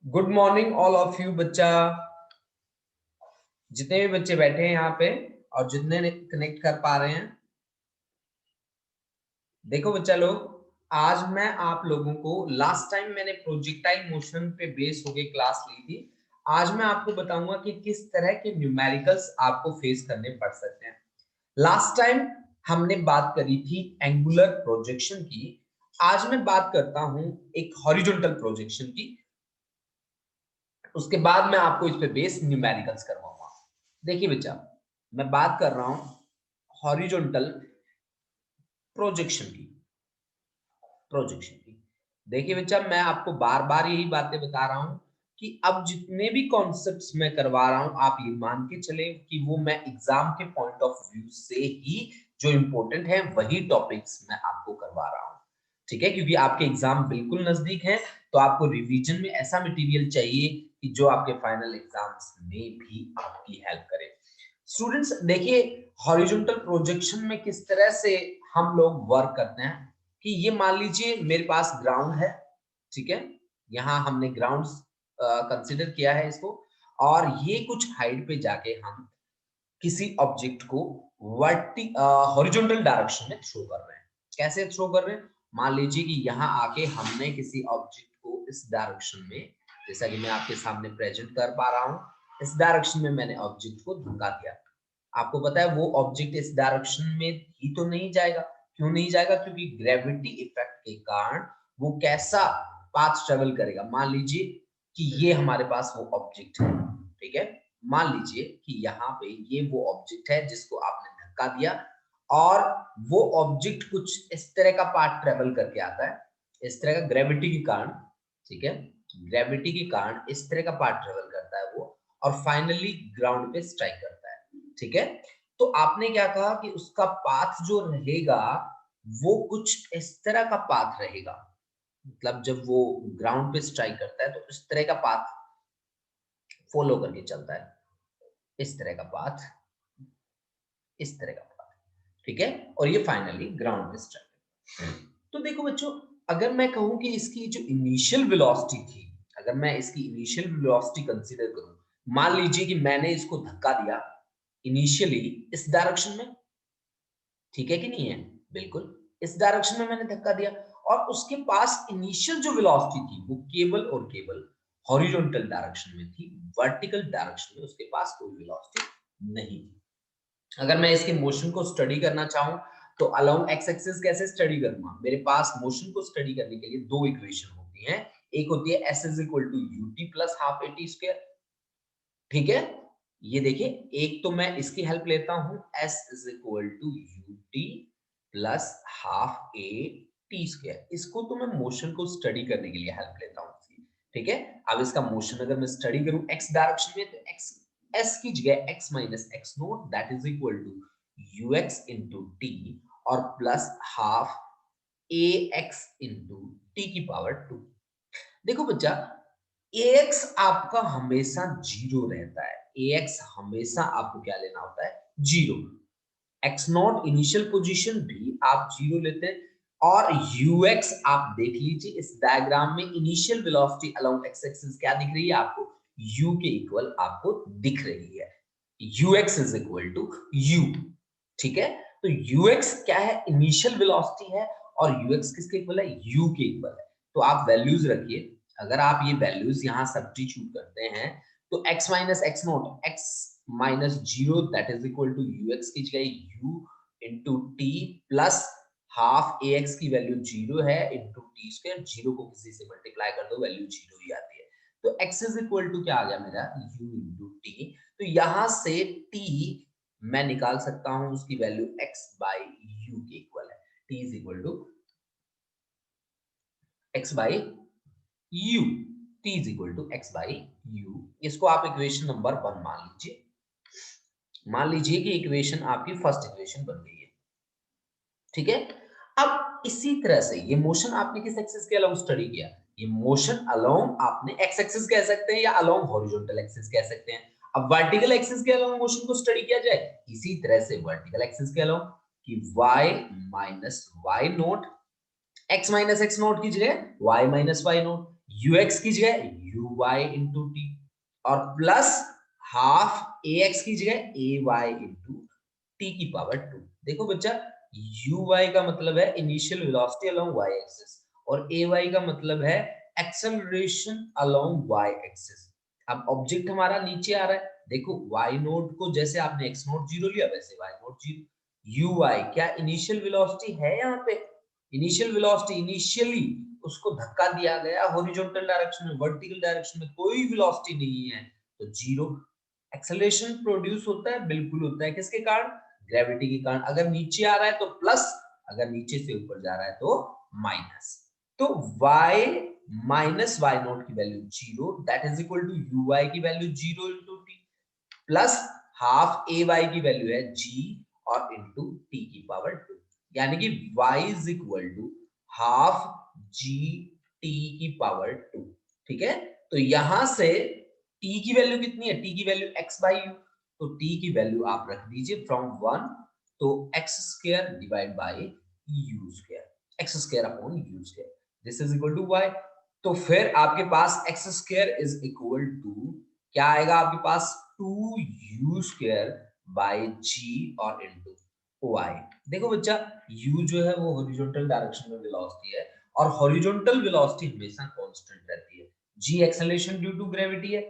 Good morning all of you बच्चा। जितने भी बच्चे बैठे हैं यहाँ पे और जितने कनेक्ट कर पा रहे हैं, देखो बच्चा लोग, आज मैं आप लोगों को लास्ट टाइम मैंने प्रोजेक्टाइल मोशन पे बेस होके क्लास ली थी। आज मैं आपको बताऊंगा कि किस तरह के न्यूमेरिकल्स आपको फेस करने पड़ सकते हैं। लास्ट टाइम हमने बात करी थी एंगुलर प्रोजेक्शन की। आज मैं बात करता हूं एक हॉरिजॉन्टल प्रोजेक्शन की। उसके बाद मैं आपको इस पे बेस न्यूमेरिकल्स करवाऊंगा। देखिए बच्चा, मैं बात कर रहा हूं हॉरिजॉन्टल प्रोजेक्शन की। देखिए बच्चा, मैं आपको बार बार यही बातें बता रहा हूं कि अब जितने भी कॉन्सेप्ट्स मैं करवा रहा हूं, आप ये मान के चले कि वो मैं एग्जाम के पॉइंट ऑफ व्यू से ही जो इंपॉर्टेंट है वही टॉपिक्स मैं आपको करवा रहा हूं। ठीक है, क्योंकि आपके एग्जाम बिल्कुल नजदीक है, तो आपको रिवीजन में ऐसा मटेरियल चाहिए कि जो आपके फाइनल एग्जाम्स में भी आपकी हेल्प करे। स्टूडेंट्स देखिए, हॉरिजॉन्टल प्रोजेक्शन में किस तरह से हम लोग वर्क करते हैं कि ये मान लीजिए मेरे पास ग्राउंड है। ठीक है, यहाँ हमने ग्राउंड कंसिडर किया है इसको, और ये कुछ हाइट पे जाके हम किसी ऑब्जेक्ट को हॉरिजॉन्टल डायरेक्शन में थ्रो कर रहे हैं। कैसे थ्रो कर रहे हैं? मान लीजिए कि यहाँ आके हमने किसी ऑब्जेक्ट को इस डायरेक्शन में, जैसा कि मैं आपके सामने प्रेजेंट कर पा रहा हूँ, इस डायरेक्शन में मैंने ऑब्जेक्ट को धक्का दिया। आपको पता है वो ऑब्जेक्ट इस डायरेक्शन में ही तो नहीं जाएगा। क्यों नहीं जाएगा? क्योंकि ग्रेविटी इफेक्ट के कारण वो कैसा पाथ ट्रेवल करेगा। मान लीजिए कि ये हमारे पास वो ऑब्जेक्ट है। ठीक है, मान लीजिए कि यहाँ पे ये वो ऑब्जेक्ट है जिसको आपने धक्का दिया, और वो ऑब्जेक्ट कुछ इस तरह का पाथ ट्रेवल करके आता है, इस तरह का ग्रेविटी के कारण। ठीक है, ग्रेविटी के कारण इस तरह का पाथ ट्रेवल करता है वो, और फाइनली ग्राउंड पे स्ट्राइक करता है। ठीक है, तो आपने क्या कहा कि उसका पाथ जो रहेगा वो कुछ इस तरह का पाथ रहेगा। मतलब जब वो ग्राउंड पे स्ट्राइक करता है तो इस तरह का पाथ फॉलो करके चलता है, इस तरह का पाथ, इस तरह का पाथ। ठीक है, और ये फाइनली ग्राउंड पे स्ट्राइक। तो देखो बच्चों, अगर मैं कहूं कि इसकी जो इनिशियल वेलोसिटी थी, अगर मैं इसकी इनिशियल वेलोसिटी कंसीडर करूं, मान लीजिए कि मैंने इसको धक्का दिया इनिशियली इस डायरेक्शन में। ठीक है कि नहीं है? बिल्कुल, इस डायरेक्शन में मैंने धक्का दिया, और उसके पास इनिशियल जो वेलोसिटी थी वो केवल और केवल हॉरिजॉन्टल डायरेक्शन में थी। वर्टिकल डायरेक्शन में उसके पास कोई वेलोसिटी नहीं थी। अगर मैं इसके मोशन को स्टडी करना चाहूं तो अलोंग एक्स एक्सिस कैसे स्टडी करूंगा? मेरे पास मोशन को स्टडी करने के लिए दो इक्वेशन होती हैं। एक होती है s is equal to u t plus half a t square. ठीक है, ये देखिए, एक तो मैं इसकी हेल्प लेता हूं, s is equal to u t plus half a t square. इसको तो मैं मोशन को स्टडी करने के लिए हेल्प लेता हूं इसकी। ठीक है, अब इसका मोशन अगर मैं स्टडी करूं x डायरेक्शन में, तो x s की जगह x minus x naught that is equal to u x into t, और plus half a x into t की पावर 2। देखो बच्चा, ax आपका हमेशा जीरो रहता है। ax हमेशा आपको क्या लेना होता है? Zero. x not initial position भी आप जीरो लेते हैं, और ux आप देख लीजिए इस डायग्राम में initial velocity along x axis क्या दिख रही है आपको? u के इक्वल आपको दिख रही है। ux is equal to u। ठीक है, तो ux क्या है? इनिशियल वेलोसिटी है, और ux किसके इक्वल है? u के इक्वल है। तो आप वैल्यूज रखिए। अगर आप ये वैल्यूज यहां सब्स्टिट्यूट करते हैं तो x minus x naught, x minus zero that is equal to u x की जगह u into t plus half a x की वैल्यू जीरो है इंटू टी स्क्वायर। जीरो को किसी से मल्टीप्लाई कर दो, वैल्यू जीरो ही आती है। तो x इज इक्वल टू क्या आ गया मेरा? u into t. तो यहां से t मैं निकाल सकता हूं, उसकी वैल्यू x बाई यू के इक्वल है। t is equal to x by u, t is equal to x by u। इसको आप इक्वेशन नंबर 1 मान लीजिए। मान लीजिए कि इक्वेशन आपकी फर्स्ट इक्वेशन बन गई है। ठीक है, अब इसी तरह से ये मोशन आपने किस एक्सिस के अलोंग स्टडी किया? ये मोशन अलोंग आपने एक्स एक्सिस कह सकते हैं या अलोंग हॉरिजॉन्टल एक्सिस कह सकते हैं। अब वर्टिकल एक्सिस के अलोंग मोशन को स्टडी किया जाए इसी तरह से वर्टिकल एक्सिस के अलोंग, कि y minus y naught, x minus x naught की जगह y minus y naught, ux की जगह uy इंटू टी, और प्लस हाफ ax की जगह ay इंटू टी की पावर 2। देखो बच्चा, uy का मतलब है initial velocity along y axis, और ay का मतलब है एक्सेलरेशन अलोंग y एक्सिस। अब ऑब्जेक्ट हमारा नीचे आ रहा है, देखो y नोट को जैसे आपने x नोट 0 लिया वैसे y नोट 0। uy क्या इनिशियल वेलोसिटी है यहाँ पे? इनिशियल वेलोसिटी, इनिशियली उसको धक्का दिया गया हॉरिजॉन्टल डायरेक्शन में, वर्टिकल डायरेक्शन में कोई वेलोसिटी नहीं है, तो 0। एक्सेलरेशन प्रोड्यूस होता है, बिल्कुल होता है, किसके कारण? ग्रेविटी के कारण। अगर नीचे आ रहा है तो प्लस, अगर नीचे से ऊपर जा रहा है तो माइनस। तो y माइनस वाई नोट की value 0, that is equal to uy की value 0 into t, plus half ay की वैल्यू है g और इंटू टी की पावर 2, यानी कि y is equal to half g t की पावर 2। ठीक है, तो यहां से t की वैल्यू कितनी है? t की वैल्यू x बाई यू, तो t की वैल्यू आप रख दीजिए फ्रॉम 1, तो x square divide by u square, x square upon u square, this is equal to y। तो फिर आपके पास x square is equal to क्या आएगा आपके पास? 2u स्क्वायर बाय g और इनटू y। देखो बच्चा, u जो है वो हॉरिजॉन्टल डायरेक्शन में वेलोसिटी है, और हॉरिजॉन्टल वेलोसिटी हमेशा कांस्टेंट रहती है। g acceleration due to gravity है,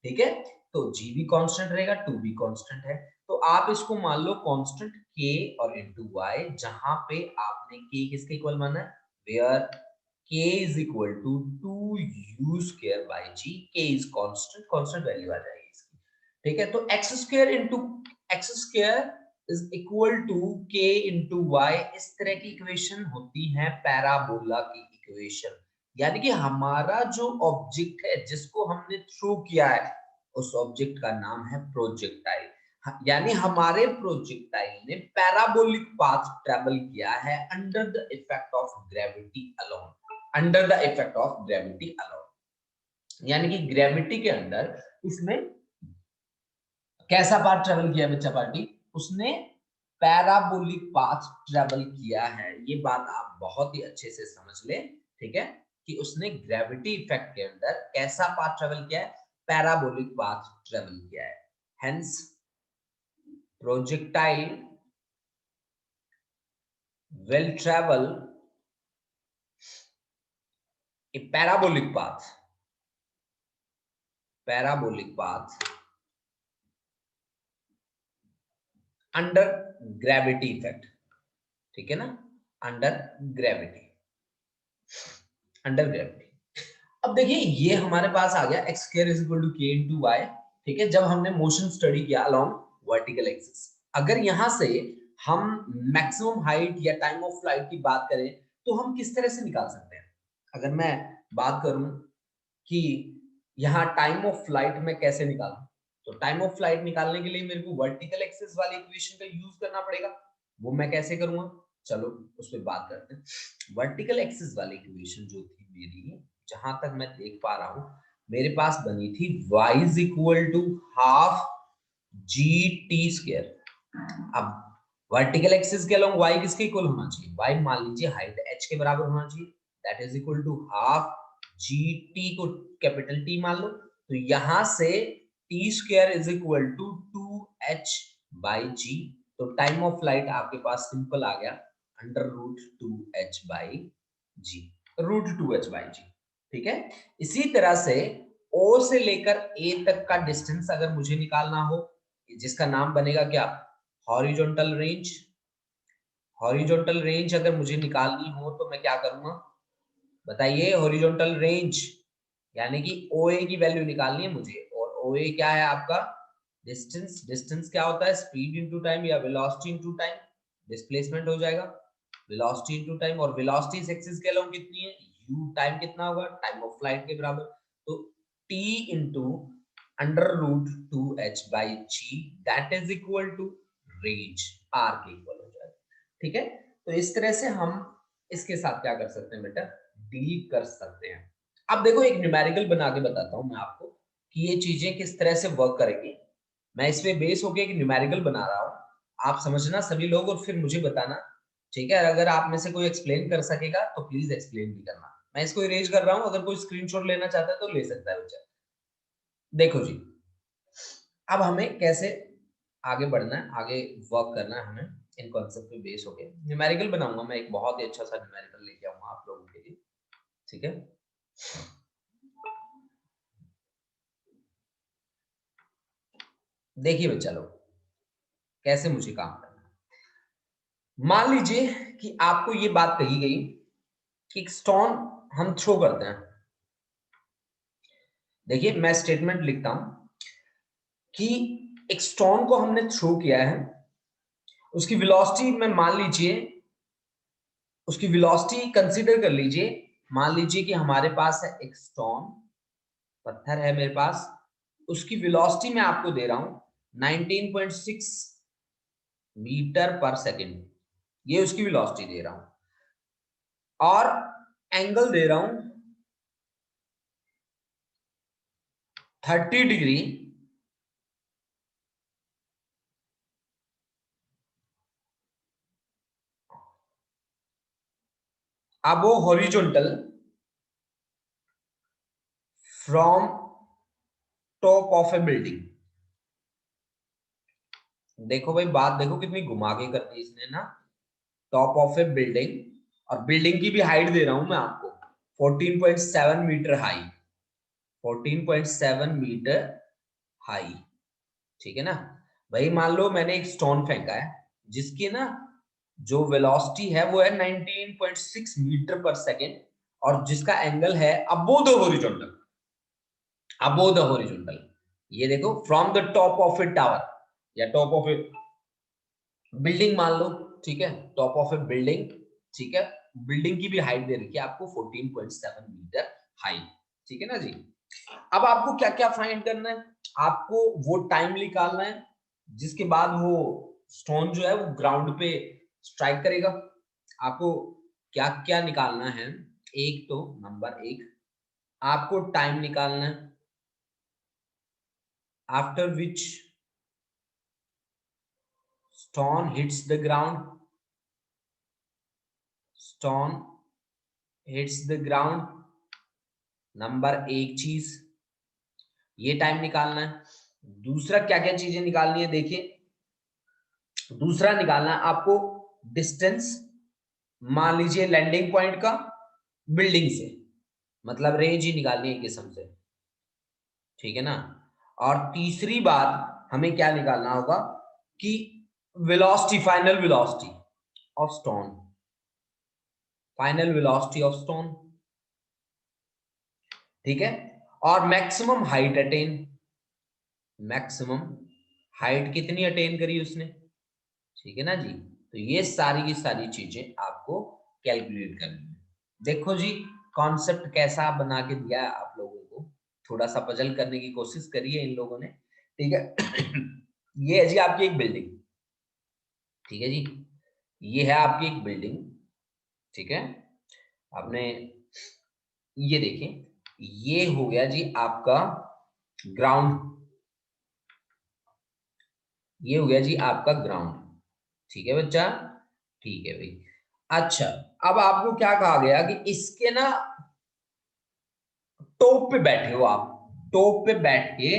ठीक है, तो g भी कांस्टेंट रहेगा, 2 भी कांस्टेंट है। तो आप इसको मान लो कांस्टेंट k और इनटू y, जहां पे आपने k किसके इक्वल माना है? Where k is equal to 2u square by g, k is constant, constant value आ जाएगी इसकी। ठीक है, तो x square into x square is equal to k into y, इस तरह की इक्वेशन होती है पैराबोला की इक्वेशन। यानी कि हमारा जो ऑब्जेक्ट है जिसको हमने थ्रो किया है, उस ऑब्जेक्ट का नाम है प्रोजेक्टाइल। यानी हमारे प्रोजेक्टाइल ने पैराबोलिक पाथ ट्रेवल किया है under the effect of gravity alone, under the effect of gravity alone, यानी कि ग्रेविटी के अंदर इसने कैसा पाथ ट्रेवल किया बच्चा पार्टी? उसने पैराबोलिक पाथ ट्रेवल किया है। ये बात आप बहुत ही अच्छे से समझ ले, ठीक है, कि उसने ग्रेविटी इफेक्ट के अंदर कैसा पाथ ट्रेवल किया है? पैराबोलिक पाथ ट्रेवल किया है। Hence projectile will travel a parabolic path under gravity effect, ठीक है ना, अंडर ग्रेविटी, अंडर ग्रेविटी। अब देखिए ये हमारे पास आ गया x square is equal to k into y, ठीक है, जब हमने मोशन स्टडी किया अलोंग वर्टिकल एक्सिस। अगर यहां से हम मैक्सिमम हाइट या टाइम ऑफ फ्लाइट की बात करें तो हम किस तरह से निकाल सकते हैं? अगर मैं बात करूं कि यहाँ टाइम ऑफ फ्लाइट में कैसे निकालूं, तो टाइम ऑफ फ्लाइट निकालने के लिए मेरे को वर्टिकल एक्सिस वाली इक्वेशन का यूज करना पड़ेगा। वो मैं कैसे करूंगा, चलो उस पर बात करते हैं। वर्टिकल एक्सिस वाली इक्वेशन जो थी मेरी, जहां तक मैं देख पा रहा हूं, मेरे पास बनी थी y is equal to half g t square. अब वर्टिकल एक्सिस के अलोंग y किसके इक्वल होना चाहिए? y मान लीजिए हाइट h के बराबर होना चाहिए, that is equal to half g t को कैपिटल टी मान लो, तो यहां से t square is equal to 2h by g. तो टाइम ऑफ फ्लाइट आपके पास सिंपल आ गया under root 2h by g, root 2h by g, ठीक है। इसी तरह से O से लेकर A तक का डिस्टेंस अगर मुझे निकालना हो, जिसका नाम बनेगा क्या? Horizontal range. हॉरिजॉन्टल रेंज अगर मुझे निकालनी हो तो मैं क्या करूंगा बताइए? हॉरिजॉन्टल रेंज यानी कि OA की वैल्यू निकालनी है मुझे, और OA क्या है आपका? डिस्टेंस। डिस्टेंस क्या होता है? स्पीड इनटू टाइम या वेलोसिटी इनटू टाइम, डिस्प्लेसमेंट हो जाएगा वेलोसिटी इनटू टाइम, और वेलोसिटी इस एक्सिस के अलोंग कितनी है? u, टाइम कितना होगा? टाइम ऑफ फ्लाइट के बराबर, तो t into under root 2h by g, that is equal to range, r के इक्वल हो जाएगा, ठीक है। तो इस तरह से हम इसके साथ क्या कर सकते हैं बेटा? डील कर सकते हैं। अब देखो एक न्यूमेरिकल बना के बताता हूं मैं आपको कि ये चीजें किस तरह से वर्क करेंगी। मैं इस पे बेस होके एक न्यूमेरिकल बना रहा हूं, आप समझना सभी लोग और फिर मुझे बताना, ठीक है। अगर आप में से कोई एक्सप्लेन कर सकेगा तो प्लीज एक्सप्लेन भी करना। मैं इसको इरेज कर रहा हूं, अगर कोई स्क्रीनशॉट लेना चाहता है तो ले सकता है बच्चा। देखो जी, अब हमें कैसे आगे बढ़ना है, आगे वर्क करना है हमें इन कॉन्सेप्ट पे बेस होके। न्यूमेरिकल बनाऊंगा मैं, एक बहुत ही अच्छा सा न्यूमेरिकल लेके आऊंगा आप लोगों के लिए, ठीक है। देखिए बच्चा लोग, कैसे मुझे काम करना है। मान लीजिए कि आपको ये बात कही गई कि एक स्टोन हम थ्रो करते हैं। देखिए मैं स्टेटमेंट लिखता हूं कि एक स्टोन को हमने थ्रो किया है, उसकी वेलोसिटी में मान लीजिए, उसकी वेलोसिटी कंसीडर कर लीजिए। मान लीजिए कि हमारे पास है एक स्टोन, पत्थर है मेरे पास, उसकी वेलोसिटी मैं आपको दे रहा हूं 19.6 मीटर पर सेकेंड, ये उसकी वेलोसिटी दे रहा हूं, और एंगल दे रहा हूं 30 डिग्री अब वो horizontal from top of A building. देखो भाई, बात देखो कितनी घुमा के कर दी इसने ना, टॉप ऑफ ए बिल्डिंग, और बिल्डिंग की भी हाइट दे रहा हूं मैं आपको 14.7 मीटर हाई, 14.7 मीटर हाई, ठीक है ना भाई। मान लो मैंने एक स्टोन फेंका है जिसकी ना जो वेलोसिटी है वो है 19.6 मीटर पर सेकेंड, और जिसका एंगल है above the horizontal, above the horizontal. ये देखो, from the top of A tower या टॉप ऑफ ए बिल्डिंग मान लो, ठीक है, टॉप ऑफ ए बिल्डिंग, ठीक है। बिल्डिंग की भी हाइट दे रखी है आपको 14.7 मीटर हाई, ठीक है ना जी। अब आपको क्या क्या फाइंड करना है, आपको वो टाइम निकालना है जिसके बाद वो स्टोन जो है वो ग्राउंड पे स्ट्राइक करेगा। आपको क्या क्या निकालना है, एक तो नंबर एक, आपको टाइम निकालना है after which stone hits the ground, stone hits the ground, number एक चीज ये टाइम निकालना है। दूसरा क्या क्या चीजें निकालनी है, देखिए दूसरा निकालना है आपको डिस्टेंस, मान लीजिए लैंडिंग पॉइंट का बिल्डिंग से, मतलब रेंज ही निकालनी है किस्म से, ठीक है ना। और तीसरी बात हमें क्या निकालना होगा कि velocity, final velocity of stone, final velocity of stone, ठीक है। और maximum height attain, maximum height कितनी अटेन करी उसने, ठीक है ना जी। तो ये सारी की सारी चीजें आपको कैलकुलेट करनी है। देखो जी, कॉन्सेप्ट कैसा बना के दिया है आप लोगों को, थोड़ा सा पजल करने की कोशिश करी है इन लोगों ने, ठीक है। ये है जी आपकी एक बिल्डिंग, ठीक है जी, ये है आपकी एक बिल्डिंग, ठीक है। आपने ये देखें, ये हो गया जी आपका ग्राउंड, ये हो गया जी आपका ग्राउंड, ठीक है बच्चा, ठीक है भाई। अच्छा, अब आपको क्या कहा गया कि इसके ना टॉप पे बैठे हो आप, टॉप पे बैठ के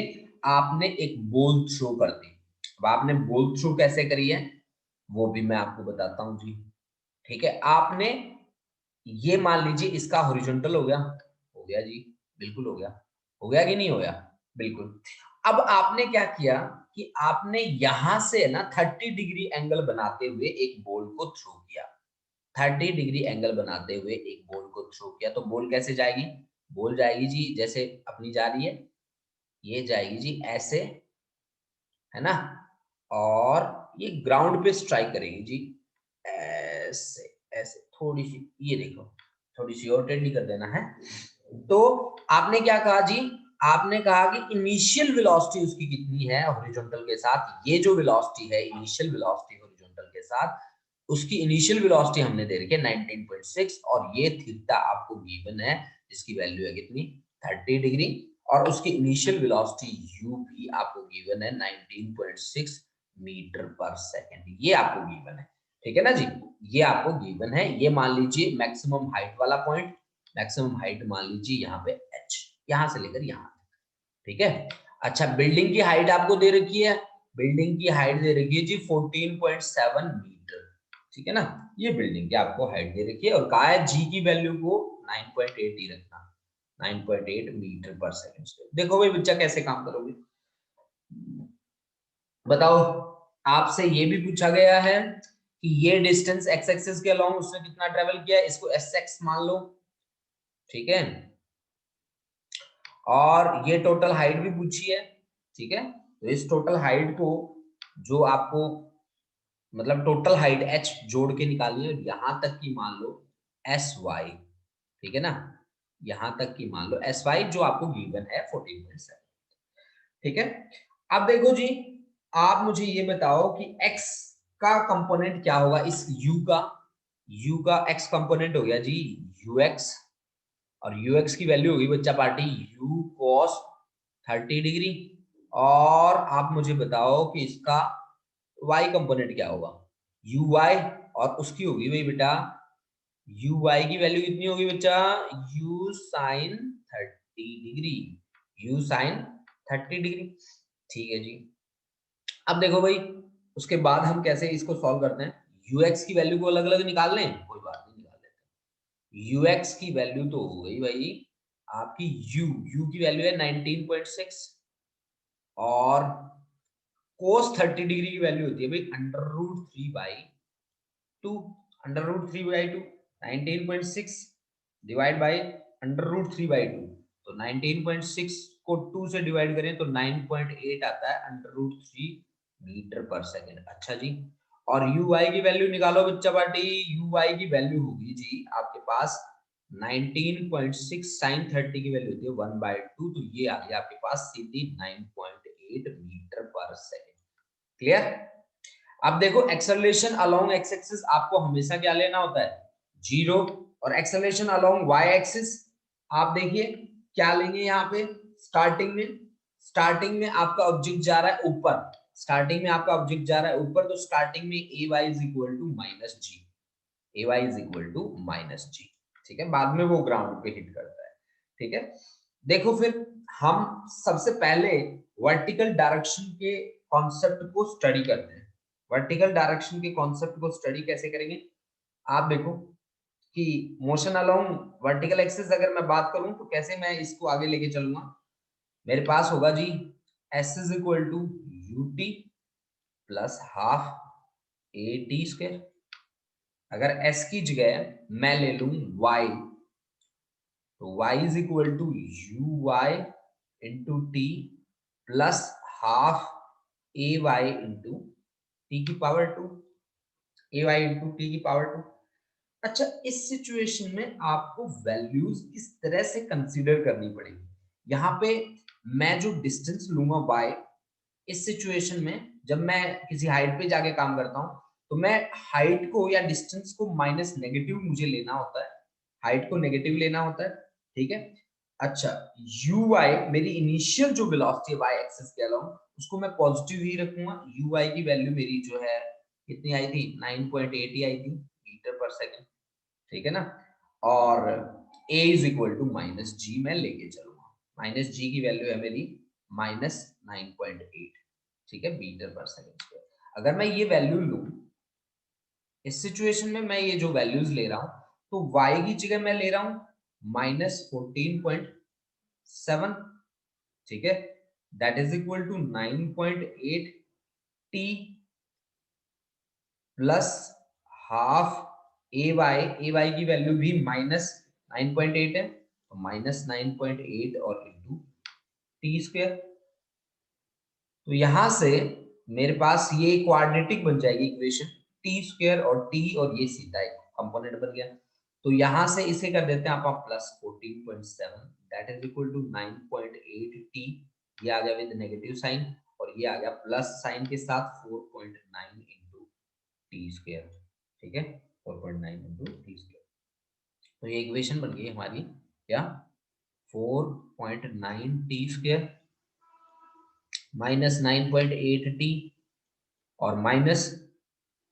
आपने एक बॉल थ्रो कर दी। अब आपने बॉल थ्रो कैसे करी है वो भी मैं आपको बताता हूं जी, ठीक है। आपने ये मान लीजिए इसका हॉरिजॉन्टल हो गया जी, बिल्कुल हो गया कि नहीं हो गया, बिल्कुल। अब आपने क्या किया कि आपने यहां से ना 30 डिग्री एंगल बनाते हुए एक बॉल को थ्रो किया, 30 डिग्री एंगल बनाते हुए एक बॉल को थ्रो किया। तो बॉल कैसे जाएगी, बॉल जाएगी जी जैसे अपनी जा रही है, ये जाएगी जी ऐसे, है ना, और ये ग्राउंड पे स्ट्राइक करेगी जी ऐसे, ऐसे थोड़ी सी, ये देखो थोड़ी सी और टेढ़ी कर देना है। तो आपने क्या कहा जी, आपने कहा कि इनिशियल वेलोसिटी उसकी कितनी है हॉरिजॉन्टल के साथ, ये जो वेलोसिटी है इनिशियल वेलोसिटी हॉरिजॉन्टल के साथ, उसकी इनिशियल वेलोसिटी हमने दे रखी है 19.6, और ये थीटा आपको गिवन है जिसकी वैल्यू है कितनी 30 डिग्री, और उसकी इनिशियल वेलोसिटी u भी आपको गिवन है 19.6 मीटर पर सेकंड, ये आपको गिवन है, ठीक है ना जी। ये आपको गिवन है, ये मान लीजिए मैक्सिमम हाइट वाला पॉइंट, मैक्सिमम हाइट मान लीजिए यहाँ पे h, यहाँ से लेकर यहाँ, ठीक है। अच्छा, बिल्डिंग की हाइट आपको दे रखी है, बिल्डिंग की हाइट दे रखी है जी 14.7 मीटर, ठीक है ना। ये बिल्डिंग की आपको हाइट दे रखी है और कहा है जी की वैल्यू को 9.8 ही रखना, 9.8 मीटर पर सेकंड स्क्वायर। देखो भाई बच्चा कैसे काम करोगे, बताओ। आपसे ये भी पूछा गया है कि ये डिस्टेंस एक्स एक्सिस के अलोंग उसने कितना ट्रेवल किया है, इसको एस एक्स मान लो, ठीक है। और ये टोटल हाइट भी पूछी है, ठीक है। तो इस टोटल हाइट को जो आपको मतलब टोटल हाइट h जोड़ के निकालनी है, यहां तक की मान लो एस वाई, ठीक है ना। यहां तक की मान लो एस वाई जो आपको गिवन है 14.7, ठीक है। अब देखो जी, आप मुझे ये बताओ कि x का कंपोनेंट क्या होगा इस u का x कंपोनेंट हो गया जी ux, और ux की वैल्यू होगी बच्चा पार्टी u cos 30 डिग्री। और आप मुझे बताओ कि इसका y कंपोनेंट क्या होगा uy, और उसकी होगी भाई बेटा uy की वैल्यू कितनी होगी बच्चा u sin 30 degree, u sin 30 degree, ठीक है जी। अब देखो भाई उसके बाद हम कैसे इसको सॉल्व करते हैं, ux की वैल्यू को अलग अलग निकाल लें, कोई बात नहीं निकाल लेते। ux की वैल्यू तो हो गई भाई आपकी u की वैल्यू है 19.6, और cos 30 डिग्री की वैल्यू होती है भाई √3/2, √3/2 19.6 डिवाइड बाय √3/2, तो 19.6 को 2 से डिवाइड करें तो 9.8 आता है √3 मीटर पर सेकंड। अच्छा जी, और uy की वैल्यू निकालो बच्चा पार्टी, uy की वैल्यू होगी जी आपके पास 19.6 sin 30 की वैल्यू होती है 1/2, तो ये आ गया आपके पास सीधी 9.8 मीटर पर सेकंड। क्लियर। अब देखो एक्सेलरेशन अलोंग एक्स एक्सिस आपको हमेशा क्या लेना होता है, जीरो, और एक्सेलरेशन अलोंग वाई एक्सिस आप देखिए क्या लेंगे यहाँ पे, स्टार्टिंग में आपका ऑब्जेक्ट जा रहा है ऊपर, स्टार्टिंग में आपका ऑब्जेक्ट जा रहा है ऊपर, तो स्टार्टिंग में a y is equal to minus g, a y is equal to minus g, ठीक है। बाद में वो ग्राउंड पे हिट करता है, ठीक है। देखो फिर हम सबसे पहले वर्टिकल डायरेक्शन के कॉन्सेप्ट को स्टडी करते हैं। वर्टिकल डायरेक्शन के कॉन्सेप्ट को स्टडी कैसे करेंगे, आप देखो कि मोशन अलोंग वर्टिकल एक्सिस अगर मैं बात करूं तो कैसे मैं इसको आगे लेके चलूंगा। मेरे पास होगा g s is equal to u t plus half a t square. अगर एस की जगह मैं ले लूं वाई, तो y is equal to u y into t plus half a y into t की power 2, a y into t की power 2। अच्छा, इस सिचुएशन में आपको वैल्यूज इस तरह से कंसीडर करनी पड़ेगी। यहाँ पे मैं जो डिस्टेंस लूंगा y, इस सिचुएशन में जब मैं किसी हाइट पे जाके काम करता हूँ तो मैं हाइट को या डिस्टेंस को माइनस नेगेटिव मुझे लेना होता है, हाइट को नेगेटिव लेना होता है, ठीक है। अच्छा, यू वाई मेरी इनिशियल जो वेलोसिटी है वाई एक्सिस के अलोंग उसको मैं पॉजिटिव ही रखूंगा। यू वाई की वैल्यू मेरी जो है कितनी आई थी 9.8 ही आई थी मीटर पर सेकंड, ठीक है ना। और a is equal to minus g मैं लेके चलूंगा, माइनस जी की वैल्यू है मेरी माइनस 9.8, ठीक है मीटर पर सेकंड स्क्वायर। अगर मैं ये वैल्यू लूं इस सिचुएशन में, मैं ये जो वैल्यूज ले रहा हूं तो y की जगह मैं ले रहा हूं -14.7, ठीक है, that is equal to 9.8 t plus half a y की वैल्यू भी -9.8 है, तो -9.8 और इंटू टी स्क्वायर। तो यहां से मेरे पास ये क्वाड्रेटिक बन जाएगी इक्वेशन, टी स्क्वायर और टी और ये सीधा एक कंपोनेंट बन गया। तो यहां से इसे कर देते हैं आप plus 14.7 that is equal to 9.8 t, ये आ गया विद नेगेटिव साइन, और ये आ गया प्लस साइन के साथ 4.9 इंटू टी स्क्वायर, ठीक है 4.9 इंटू टी स्क्वायर। तो ये इक्वेशन बन गई हमारी क्या 4.9 टी स्क्वायर माइनस 9.8 टी और minus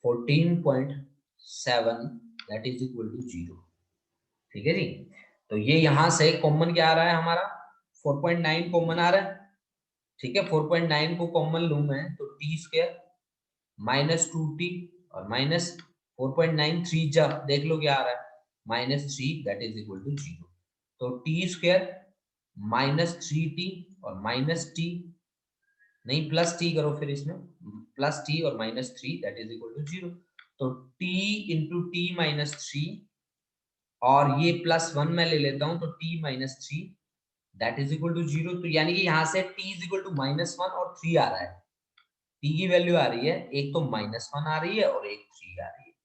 14.7 that is equal to 0, ठीक है जी। तो ये यहां से कॉमन क्या आ रहा है हमारा 4.9 कॉमन आ रहा है। ठीक है, 4.9 को कॉमन लूं मैं तो टी स्क्वायर माइनस 2t और माइनस 4.9 3 जा देख लो क्या आ रहा है -3 दैट इज इक्वल टू 0। तो टी स्क्वायर -3t और माइनस टी नहीं प्लस टी करो फिर इसमें प्लस टी और -3 दैट इज इक्वल टू 0। तो t इंटू टी -3 और ये +1 मैं ले लेता हूं तो t -3 that is equal to 0। तो यानी कि यहां से t इज इक्वल टू -1 और 3 आ रहा है। t की वैल्यू आ रही है एक तो -1 आ रही है और एक 3 आ रही है।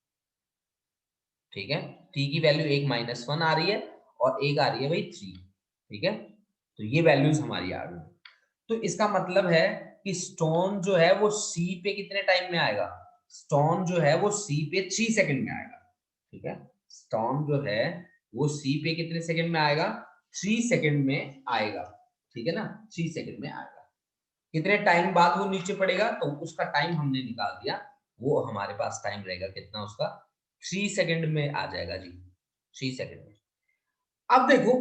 ठीक है, t की वैल्यू एक -1 आ रही है और एक आ रही है भाई 3। ठीक है, तो ये वैल्यूज हमारी आ गई। तो इसका मतलब है कि स्टोन जो है वो सी पे कितने टाइम में आएगा, स्टोन जो है वो सी पे 3 सेकंड में आएगा। ठीक है, स्टोन जो है वो सी पे कितने सेकंड में आएगा, 3 सेकंड में आएगा। ठीक है ना, 3 सेकंड में आएगा। कितने टाइम बाद वो नीचे पड़ेगा तो उसका टाइम हमने निकाल दिया, वो हमारे पास टाइम रहेगा कितना उसका 3 सेकंड में आ जाएगा जी, 3 सेकंड में। अब देखो,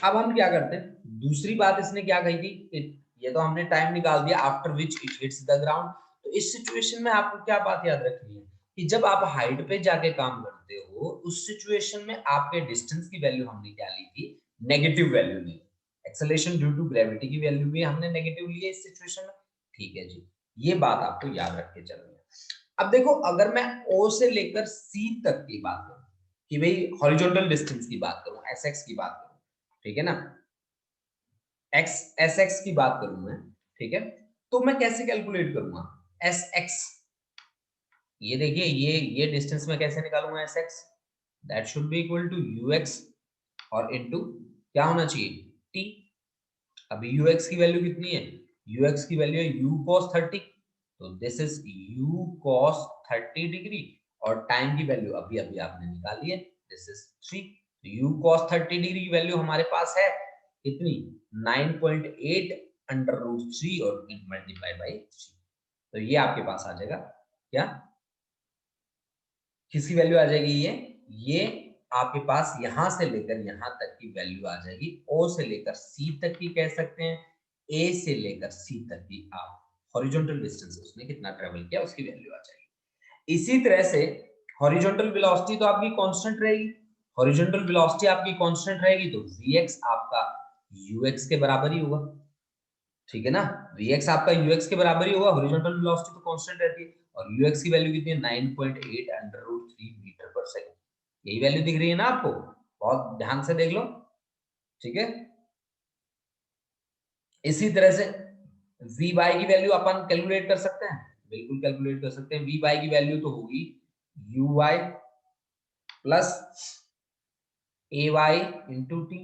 अब हम क्या करते हैं, दूसरी बात इसने क्या कही थी, ये तो हमने टाइम निकाल दिया after which it hits the ground. तो इस सिचुएशन में आपको क्या बात याद रखनी है कि जब आप हाइट पे जाके काम करते हो उस सिचुएशन में आपके डिस्टेंस की वैल्यू हमने क्या ली थी, नेगेटिव वैल्यू ली। एक्सेलरेशन ड्यू टू ग्रेविटी की वैल्यू भी हमने नेगेटिव ली है इस सिचुएशन में। ठीक है जी, ये बात आपको याद रख के चलनी है। अब देखो, अगर मैं ओ से लेकर सी तक की बात करूं कि भाई हॉरिजॉन्टल डिस्टेंस की बात करूं, एस एक्स की बात करूं, ठीक है ना, एक्स एस एक्स की बात करूं मैं, ठीक है, तो मैं कैसे कैलकुलेट करूंगा एस एक्स। ये देखिए, ये डिस्टेंस में कैसे निकालूंगा s x, that should be equal to u x और इनटू क्या होना चाहिए टी। अभी यू एक्स की वैल्यू कितनी है, यू एक्स की वैल्यू है यू कॉस 30, तो this is you cos 30 degree और टाइम की वैल्यू अभी अभी आपने निकाली है, दिस इज 3। तो यू कॉस 30 डिग्री की वैल्यू हमारे पास है कितनी, 9.8 अंडर रूट 3 और मल्टीप्लाई बाई 3। तो ये आपके पास आ जाएगा क्या, किसकी वैल्यू आ जाएगी, ये आपके पास यहां से लेकर यहां तक की वैल्यू आ जाएगी। ओ से लेकर सी तक की कह सकते हैं, ए से लेकर सी तक की आप हॉरिजॉन्टल डिस्टेंस उसने कितना ट्रेवल किया उसकी वैल्यू आ जाएगी। इसी तरह से हॉरिजॉन्टल वेलोसिटी तो आपकी कांस्टेंट रहेगी, हॉरिजॉन्टल वेलोसिटी आपकी कांस्टेंट रहेगी तो vx आपका ux के बराबर ही होगा। ठीक है ना, vx आपका ux के बराबर ही होगा, हॉरिजॉन्टल वेलोसिटी तो कांस्टेंट रहती है और ux की वैल्यू कितनी है 9.8 अंडर रूट 3 मीटर पर सेकंड। यही वैल्यू दिख रही है ना आपको, बहुत ध्यान से देख लो। ठीक है, इसी तरह से वी बाई की वैल्यू अपन कैलकुलेट कर सकते हैं, बिल्कुल कैलकुलेट कर सकते हैं। वी बाई की वैल्यू तो होगी u y plus a y into t.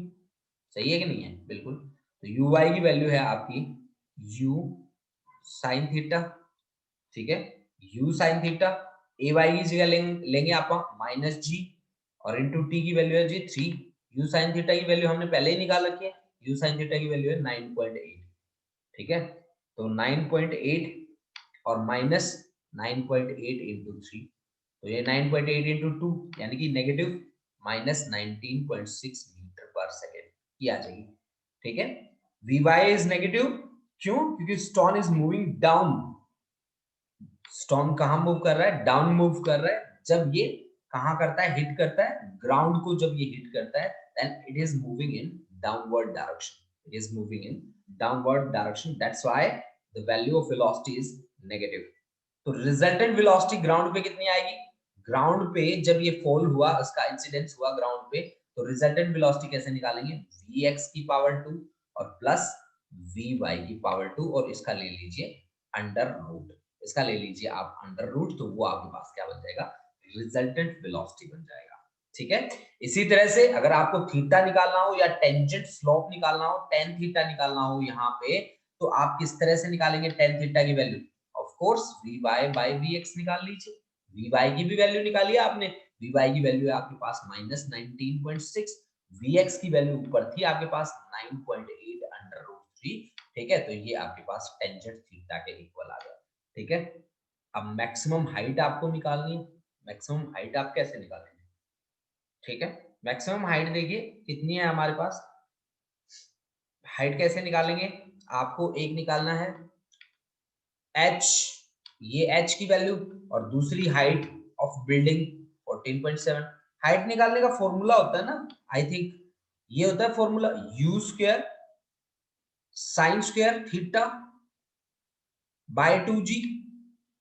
सही है कि नहीं है, बिल्कुल। तो यू वाई की वैल्यू है आपकी यू साइन थीटा, ठीक है, u sine theta. A y की जगह लेंगे आप -g और इंटू टी की वैल्यू है जी 3। यू साइन थीटा की वैल्यू हमने पहले ही निकाल रखी है, यू साइन थीटा की वैल्यू है 9.8। ठीक है, तो 9.8 और माइनस 9.8 इंटू 3, तो ये 9.8 इंटू 2 यानी कि नेगेटिव -19.6 मीटर पर सेकेंड की आ जाएगी। ठीक है, वी वाई इज नेगेटिव, क्यों, क्योंकि stone is moving down. Stone कहां मूव कर रहा है, डाउन मूव कर रहा है। जब ये कहां करता है, हिट करता है ग्राउंड को, जब ये हिट करता है then it is moving in downward direction, it is moving in downward direction, that's why the value of velocity is negative. तो रिजल्टेंट वेलोसिटी ग्राउंड पे कितनी आएगी, ग्राउंड पे जब ये फॉल हुआ, उसका इंसिडेंस हुआ ग्राउंड पे, तो रिजल्टेंट वेलोसिटी कैसे निकालेंगे, vx की पावर 2 और प्लस vy की पावर 2 और इसका ले लीजिए अंडर रूट, इसका ले लीजिए आप अंडर रूट, तो वो आपके पास क्या बन जाएगा, रिजल्टेंट वेलोसिटी बन जाएगा। ठीक है, इसी तरह से अगर आपको थीटा निकालना हो या टेंजेंट स्लोप निकालना हो, टेन थीटा निकालना हो यहाँ पे, तो आप किस तरह से निकालेंगे टेन थीटा की value, of course v y by v x निकाल लीजिए। वी वाई की भी वैल्यू निकाली आपने, वी वाई की वैल्यू है आपके पास -19.6, वी एक्स की वैल्यू ऊपर थी आपके पास 9.8 अंडर रूट 3। ठीक है, तो ये आपके पास टेंजेंट थीटा के इक्वल आ गया। ठीक है, अब मैक्सिमम हाइट आपको निकालनी है, मैक्सिमम हाइट आप कैसे निकालेंगे, ठीक है, मैक्सिमम हाइट देखिए कितनी है हमारे पास। हाइट कैसे निकालेंगे, आपको एक निकालना है h, ये h की वैल्यू, और दूसरी हाइट ऑफ बिल्डिंग 14.7। हाइट निकालने का फॉर्मूला होता है ना, आई थिंक ये होता है formula, u square sine square theta by 2g,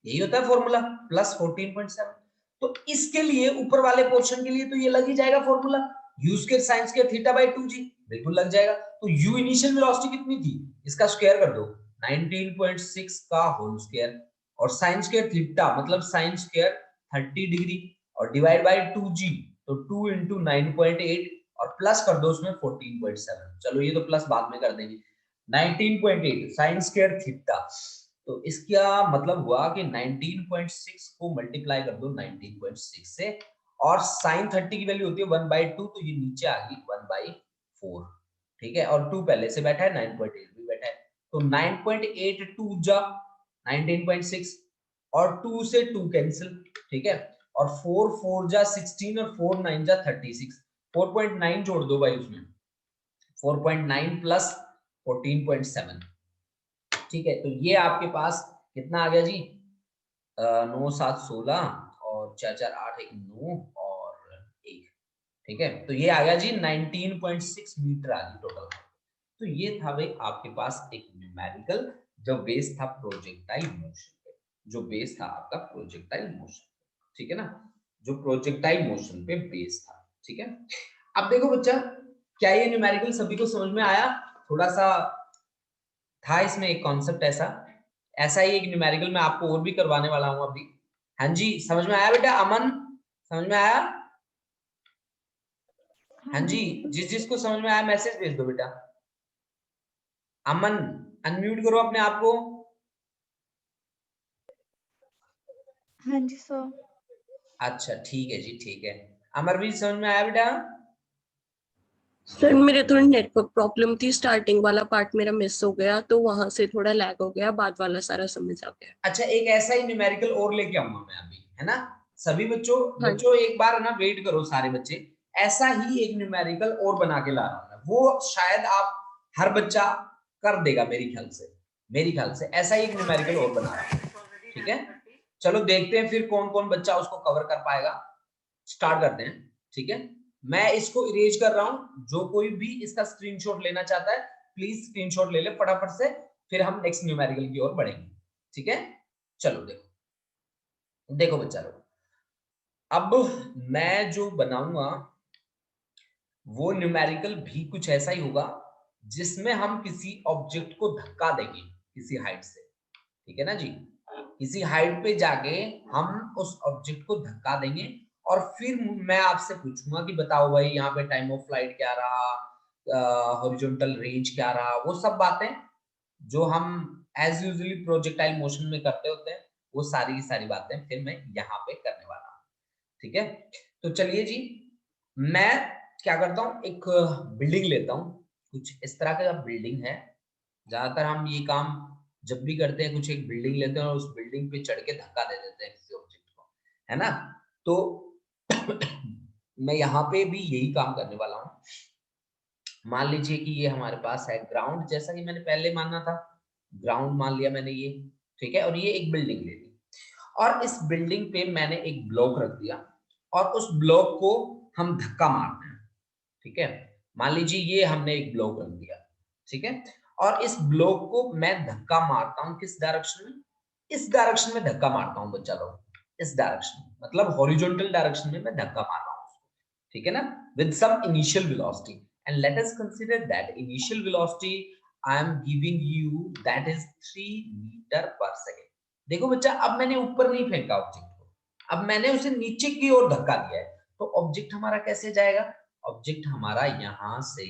यही होता है फॉर्मूला, प्लस 14.7। तो इसके लिए ऊपर वाले पोर्शन के लिए तो ये लग ही जाएगा formula, u square sine square theta by 2g, बिल्कुल लग जाएगा। तो u इनिशियल वेलोसिटी कितनी थी, इसका स्क्वायर कर दो 19.6 का होल स्क्वायर, और साइन स्क्वायर थीटा मतलब साइन स्क्वायर 30 डिग्री, और डिवाइड बाय 2g, तो 2 इंटू 9.8, और प्लस कर दो उसमें 14.7। चलो ये तो प्लस बाद में कर देंगे, 19.8 साइन स्क्वायर थीटा, तो इसका मतलब हुआ कि 19.6 को मल्टीप्लाई कर दो 19.6 से, और साइन 30 की वैल्यू होती है 1/2, तो ये नीचे आ गई 1/4, ठीक है, और 2 पहले से बैठा है, 9.8 भी बैठा है, तो 9.8 2 जा 19.6, और 2 से 2 कैंसिल, ठीक है, और 4 4 जा 16, और 4 9 जा 36, 4.9 जोड़ दो भाई उसमें, 4.9 प्लस 14.7, ठीक है, तो ये आपके पास कितना आ गया जी, 9 7 16, और 4 4 8 1 9 और 1, ठीक है, तो ये आ गया जी 19.6 मीटर आ गई टोटल। तो ये था भाई आपके पास एक न्यूमेरिकल जो बेस था प्रोजेक्टाइल मोशन पे, जो बेस था आपका प्रोजेक्टाइल मोशन, ठीक है ना, जो प्रोजेक्टाइल मोशन पे बेस था, ठीक है। अब देखो बच्चा, क्या ये न्यूमेरिकल सभी को समझ में आया, थोड़ा सा था इसमें एक कॉन्सेप्ट ऐसा, ऐसा ही एक न्यूमेरिकल मैं आपको और भी करवाने वाला हूं अभी। हाँ जी, समझ में आया बेटा, अमन समझ में आया? हाँ हाँ जी, जी जिस जिसको समझ में आया मैसेज भेज दो बेटा। अमन अनम्यूट करो अपने आप को। हाँ जी सर। अच्छा ठीक है जी, ठीक है। अमरवीर समझ में आया बेटा? सर मेरे थोड़ा नेटवर्क प्रॉब्लम थी, स्टार्टिंग वाला पार्ट मेरा मिस हो गया तो वहां से थोड़ा लैग हो गया, बाद वाला सारा समझ आ गया। अच्छा, एक ऐसा ही न्यूमेरिकल और लेके आऊंगा मैं अभी, है ना। सभी बच्चों हाँ बच्चों एक बार ना वेट करो सारे बच्चे, ऐसा ही एक न्यूमेरिकल और बना के ला रहा हूं मैं, वो शायद आप हर बच्चा कर देगा मेरी ख्याल से, मेरी ख्याल से ऐसा ही एक न्यूमेरिकल और बना रहा हूं, ठीक है। चलो देखते हैं फिर कौन कौन बच्चा उसको कवर कर पाएगा, स्टार्ट करते हैं, ठीक है। मैं इसको इरेज कर रहा हूं, जो कोई भी इसका स्क्रीनशॉट लेना चाहता है प्लीज स्क्रीनशॉट ले ले फटाफट से, फिर हम नेक्स्ट न्यूमेरिकल की ओर बढ़ेंगे, ठीक है। चलो देखो देखो बच्चा लोग, अब मैं जो बनाऊंगा वो न्यूमेरिकल भी कुछ ऐसा ही होगा, जिसमें हम किसी ऑब्जेक्ट को धक्का देंगे किसी हाइट से, ठीक है ना जी, किसी हाइट पे जाके हम उस ऑब्जेक्ट को धक्का देंगे, और फिर मैं आपसे पूछूंगा कि बताओ भाई यहाँ पे टाइम ऑफ फ्लाइट क्या रहा, हॉरिजॉन्टल रेंज क्या रहा, वो सब बातें जो हम एज यूजुअली प्रोजेक्टाइल मोशन में करते होते हैं, वो सारी की सारी बातें फिर मैं यहाँ पे करने वाला हूँ, ठीक है। तो चलिए जी, मैं क्या करता हूँ, एक बिल्डिंग लेता हूँ, कुछ इस तरह का बिल्डिंग है, ज्यादातर हम ये काम जब भी करते हैं, कुछ एक बिल्डिंग लेते हैं और उस बिल्डिंग पे चढ़ के धक्का दे देते हैं किसी ऑब्जेक्ट को, है ना। तो मैं यहाँ पे भी यही काम करने वाला हूँ। मान लीजिए कि ये हमारे पास है ग्राउंड, जैसा कि मैंने पहले माना था, ग्राउंड मान लिया मैंने ये, ठीक है, और ये एक बिल्डिंग ले ली, और इस बिल्डिंग पे मैंने एक ब्लॉक रख दिया, और उस ब्लॉक को हम धक्का मारते हैं, ठीक है। मान लीजिए ये हमने एक ब्लॉक रख दिया, ठीक है, और इस ब्लॉक को मैं धक्का मारता हूं किस डायरेक्शन में, इस डायरेक्शन में धक्का मारता हूं बच्चा लोग, इस डायरेक्शन में, मतलब हॉरिजॉन्टल डायरेक्शन में मैं धक्का मार रहा हूं, ठीक है ना, with some initial velocity, and let us consider that initial velocity I am giving you that is 3 meter per second। देखो बच्चा, अब मैंने ऊपर नहीं फेंका ऑब्जेक्ट को, अब मैंने उसे नीचे की ओर धक्का दिया है, तो ऑब्जेक्ट हमारा कैसे जाएगा, ऑब्जेक्ट हमारा यहां से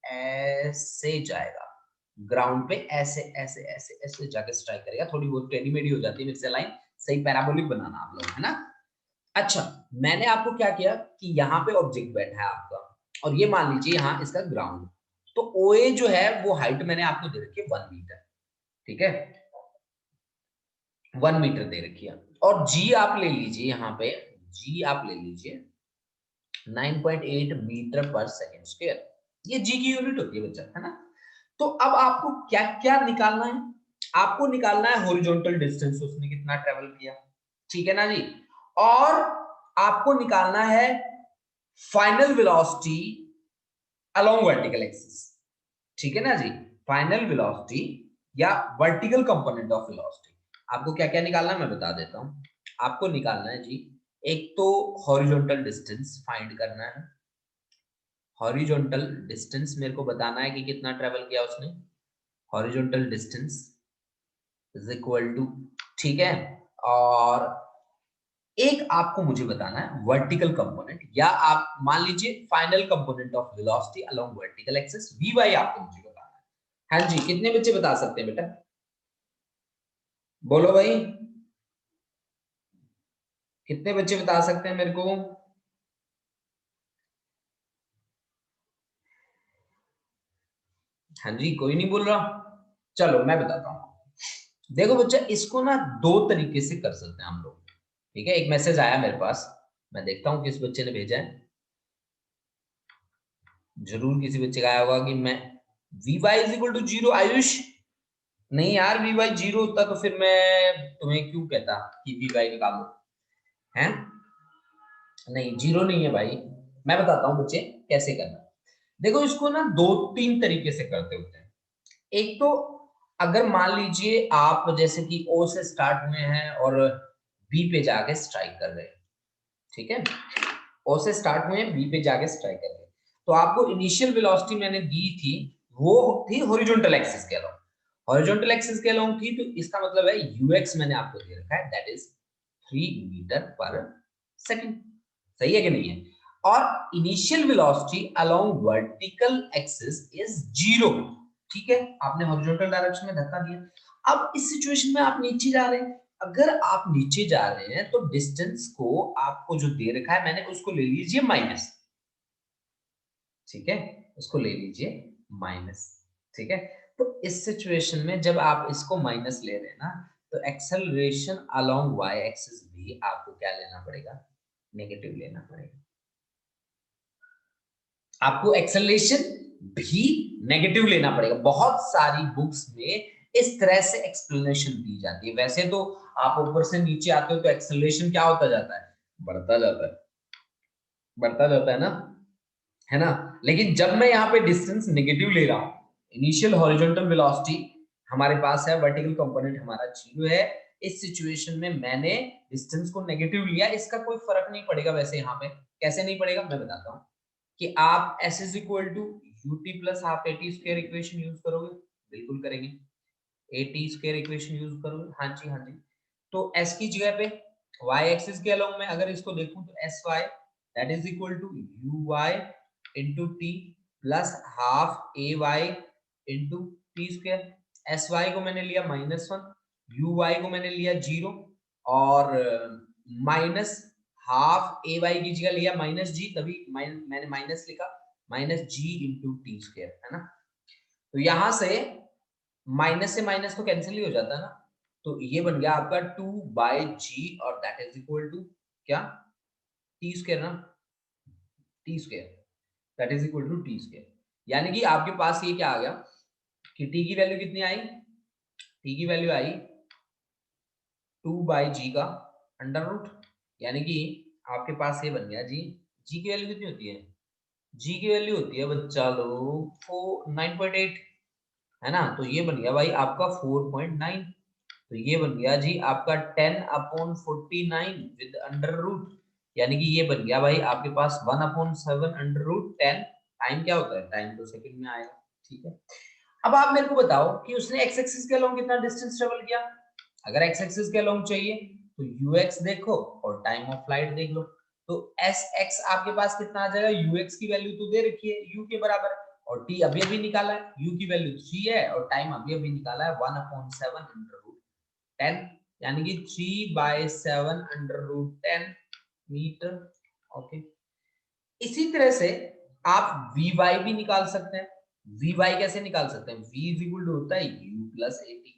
ऐसे जाएगा, ग्राउंड पे ऐसे ऐसे ऐसे ऐसे जाके स्ट्राइक करेगा, थोड़ी बहुत टेढ़ी मेढ़ी हो जाती है मेरे से लाइन, सही पैराबोलिक बनाना आप लोग, है ना। अच्छा, मैंने आपको क्या किया कि यहाँ पे ऑब्जेक्ट बैठा है आपका, और ये मान लीजिए यहाँ इसका ग्राउंड, तो OA जो है वो हाइट मैंने आपको दे रखी है 1 मीटर, ठीक है, 1 मीटर दे रखी है, और G आप ले लीजिए, यहाँ पे G आप ले लीजिए, 9.8 मीटर पर सेकेंड स्क्वायर। ये जी की यूनिट होती है बच्चा, है ना। तो अब आपको क्या क्या निकालना है, आपको निकालना है हॉरिजॉन्टल डिस्टेंस, उसने कितना ट्रेवल किया, ठीक है ना जी, और आपको निकालना है final velocity along vertical axis, ठीक है ना जी। फाइनल वेलोसिटी या वर्टिकल कंपोनेंट ऑफ वेलोसिटी आपको क्या क्या निकालना है मैं बता देता हूं। आपको निकालना है जी, एक तो हॉरिजॉन्टल डिस्टेंस फाइंड करना है। हॉरिजॉन्टल डिस्टेंस मेरे को बताना है कि कितना ट्रेवल किया उसने। Horizontal distance is equal to, ठीक है, और एक आपको मुझे बताना है वर्टिकल कंपोनेंट, या आप मान लीजिए final component of velocity along vertical axis v y आपको मुझे बताना है। हाँ जी, कितने बच्चे बता सकते हैं बेटा, बोलो भाई, कितने बच्चे बता सकते हैं मेरे को। हाँ जी, कोई नहीं बोल रहा, चलो मैं बताता हूँ। देखो बच्चा, इसको ना दो तरीके से कर सकते हैं हम लोग, ठीक है। एक मैसेज आया मेरे पास, मैं देखता हूँ किस बच्चे ने भेजा है। जरूर किसी बच्चे का आया होगा कि मैं v y is equal to zero. Ayush, नहीं यार, वी वाई जीरो होता तो फिर मैं तुम्हें क्यों कहता कि वी वाई निकालो, है। नहीं, जीरो नहीं है भाई, मैं बताता हूँ बच्चे कैसे करना। देखो, इसको ना दो तीन तरीके से करते होते हैं। एक तो अगर मान लीजिए आप जैसे कि ओ से स्टार्ट हुए हैं और बी पे जाके स्ट्राइक कर रहे हैं, ठीक है। ओ से स्टार्ट हुए हैं, बी पे जाके स्ट्राइक कर रहे हैं, तो आपको इनिशियल वेलोसिटी मैंने दी थी, वो थी हॉरिजॉन्टल एक्सिस के अलोंग। हॉरिजॉन्टल एक्सिस के अलोंग थी, तो इसका मतलब है यूएक्स मैंने आपको दे रखा है, दैट इज 3 मीटर पर सेकंड। सही है कि नहीं है। और initial velocity along vertical axis is zero, ठीक है। आपने हॉरिजॉन्टल डायरेक्शन में धक्का दिया। अब इस सिचुएशन में आप नीचे जा रहे हैं, अगर आप नीचे जा रहे हैं तो डिस्टेंस को आपको जो दे रखा है मैंने, उसको ले लीजिए माइनस, ठीक है, उसको ले लीजिए माइनस, ठीक है। तो इस सिचुएशन में जब आप इसको माइनस ले रहे हैं ना, तो एक्सेलरेशन अलोंग वाई एक्सिस भी आपको क्या लेना पड़ेगा, नेगेटिव लेना पड़ेगा। आपको एक्सेलरेशन भी नेगेटिव लेना पड़ेगा। बहुत सारी बुक्स में इस तरह से एक्सप्लेनेशन दी जाती है। वैसे तो आप ऊपर से नीचे आते हो तो एक्सेलरेशन क्या होता जाता है, बढ़ता जाता है, बढ़ता जाता है ना। लेकिन जब मैं यहाँ पे डिस्टेंस नेगेटिव ले रहा हूँ, इनिशियल हॉरिजॉन्टल वेलोसिटी हमारे पास है, वर्टिकल कंपोनेंट हमारा जीरो है, इस सिचुएशन में मैंने डिस्टेंस को नेगेटिव लिया, इसका कोई फर्क नहीं पड़ेगा। वैसे यहाँ पे कैसे नहीं पड़ेगा मैं बताता हूँ, कि आप s is equal to u t plus half a t square equation use करोगे, बिल्कुल करेंगे। एटी स्क्वायर इक्वेशन यूज करोगे, हाँ जी हाँ जी। तो s की जगह पे y एक्सिस के अलोंग में अगर इसको देखूं तो s y that is equal to u y into t plus half a y into t square. S y को मैंने लिया -1, यू वाई को मैंने लिया 0, और माइनस हाफ ए वाई की जगह लिया -g, तभी मैंने माइनस लिखा, -g इंटू टी स्क्वायर, है ना। तो यहां से माइनस से माइनस तो कैंसिल ही हो जाता है ना, तो ये बन गया आपका 2/g, और दैट इज इक्वल टू क्या, टी स्क्वायर ना, t square that is equal to t square. यानी कि आपके पास ये क्या आ गया कि टी की वैल्यू कितनी आई, टी की वैल्यू आई 2/g का अंडर रूट, यानी कि आपके पास ये बन गया जी, जी की वैल्यू कितनी होती है, जी की वैल्यू होती है बच्चा लोग 9.8, है ना। तो ये बन गया भाई आपका 4.9, तो ये बन गया जी आपका 10/49 विद अंडर रूट, यानी कि ये बन गया भाई आपके पास 1/7 अंडर रूट 10। टाइम क्या होता है, टाइम तो सेकंड में आएगा, ठीक है। अब आप मेरे को बताओ कि उसने एक्स एक्सिस के अलोंग कितना डिस्टेंस ट्रेवल किया। अगर एक्स एक्सिस के अलोंग चाहिए तो यूएक्स देखो और टाइम ऑफ फ्लाइट देख लो, तो एस एक्स आपके पास कितना आ जाएगा, यूएक्स की वैल्यू तो दे रखी है यू के बराबर, और टी अभी अभी निकाला है, यू की वैल्यू 3 है और टाइम अभी अभी निकाला है 1/7 अंडर रूट 10, यानी कि 3/7 अंडर रूट 10 मीटर। ओके, इसी तरह से आप वी वाई भी निकाल सकते हैं। वी वाई कैसे निकाल सकते हैं, v इज इक्वल टू होता है u प्लस ए टी,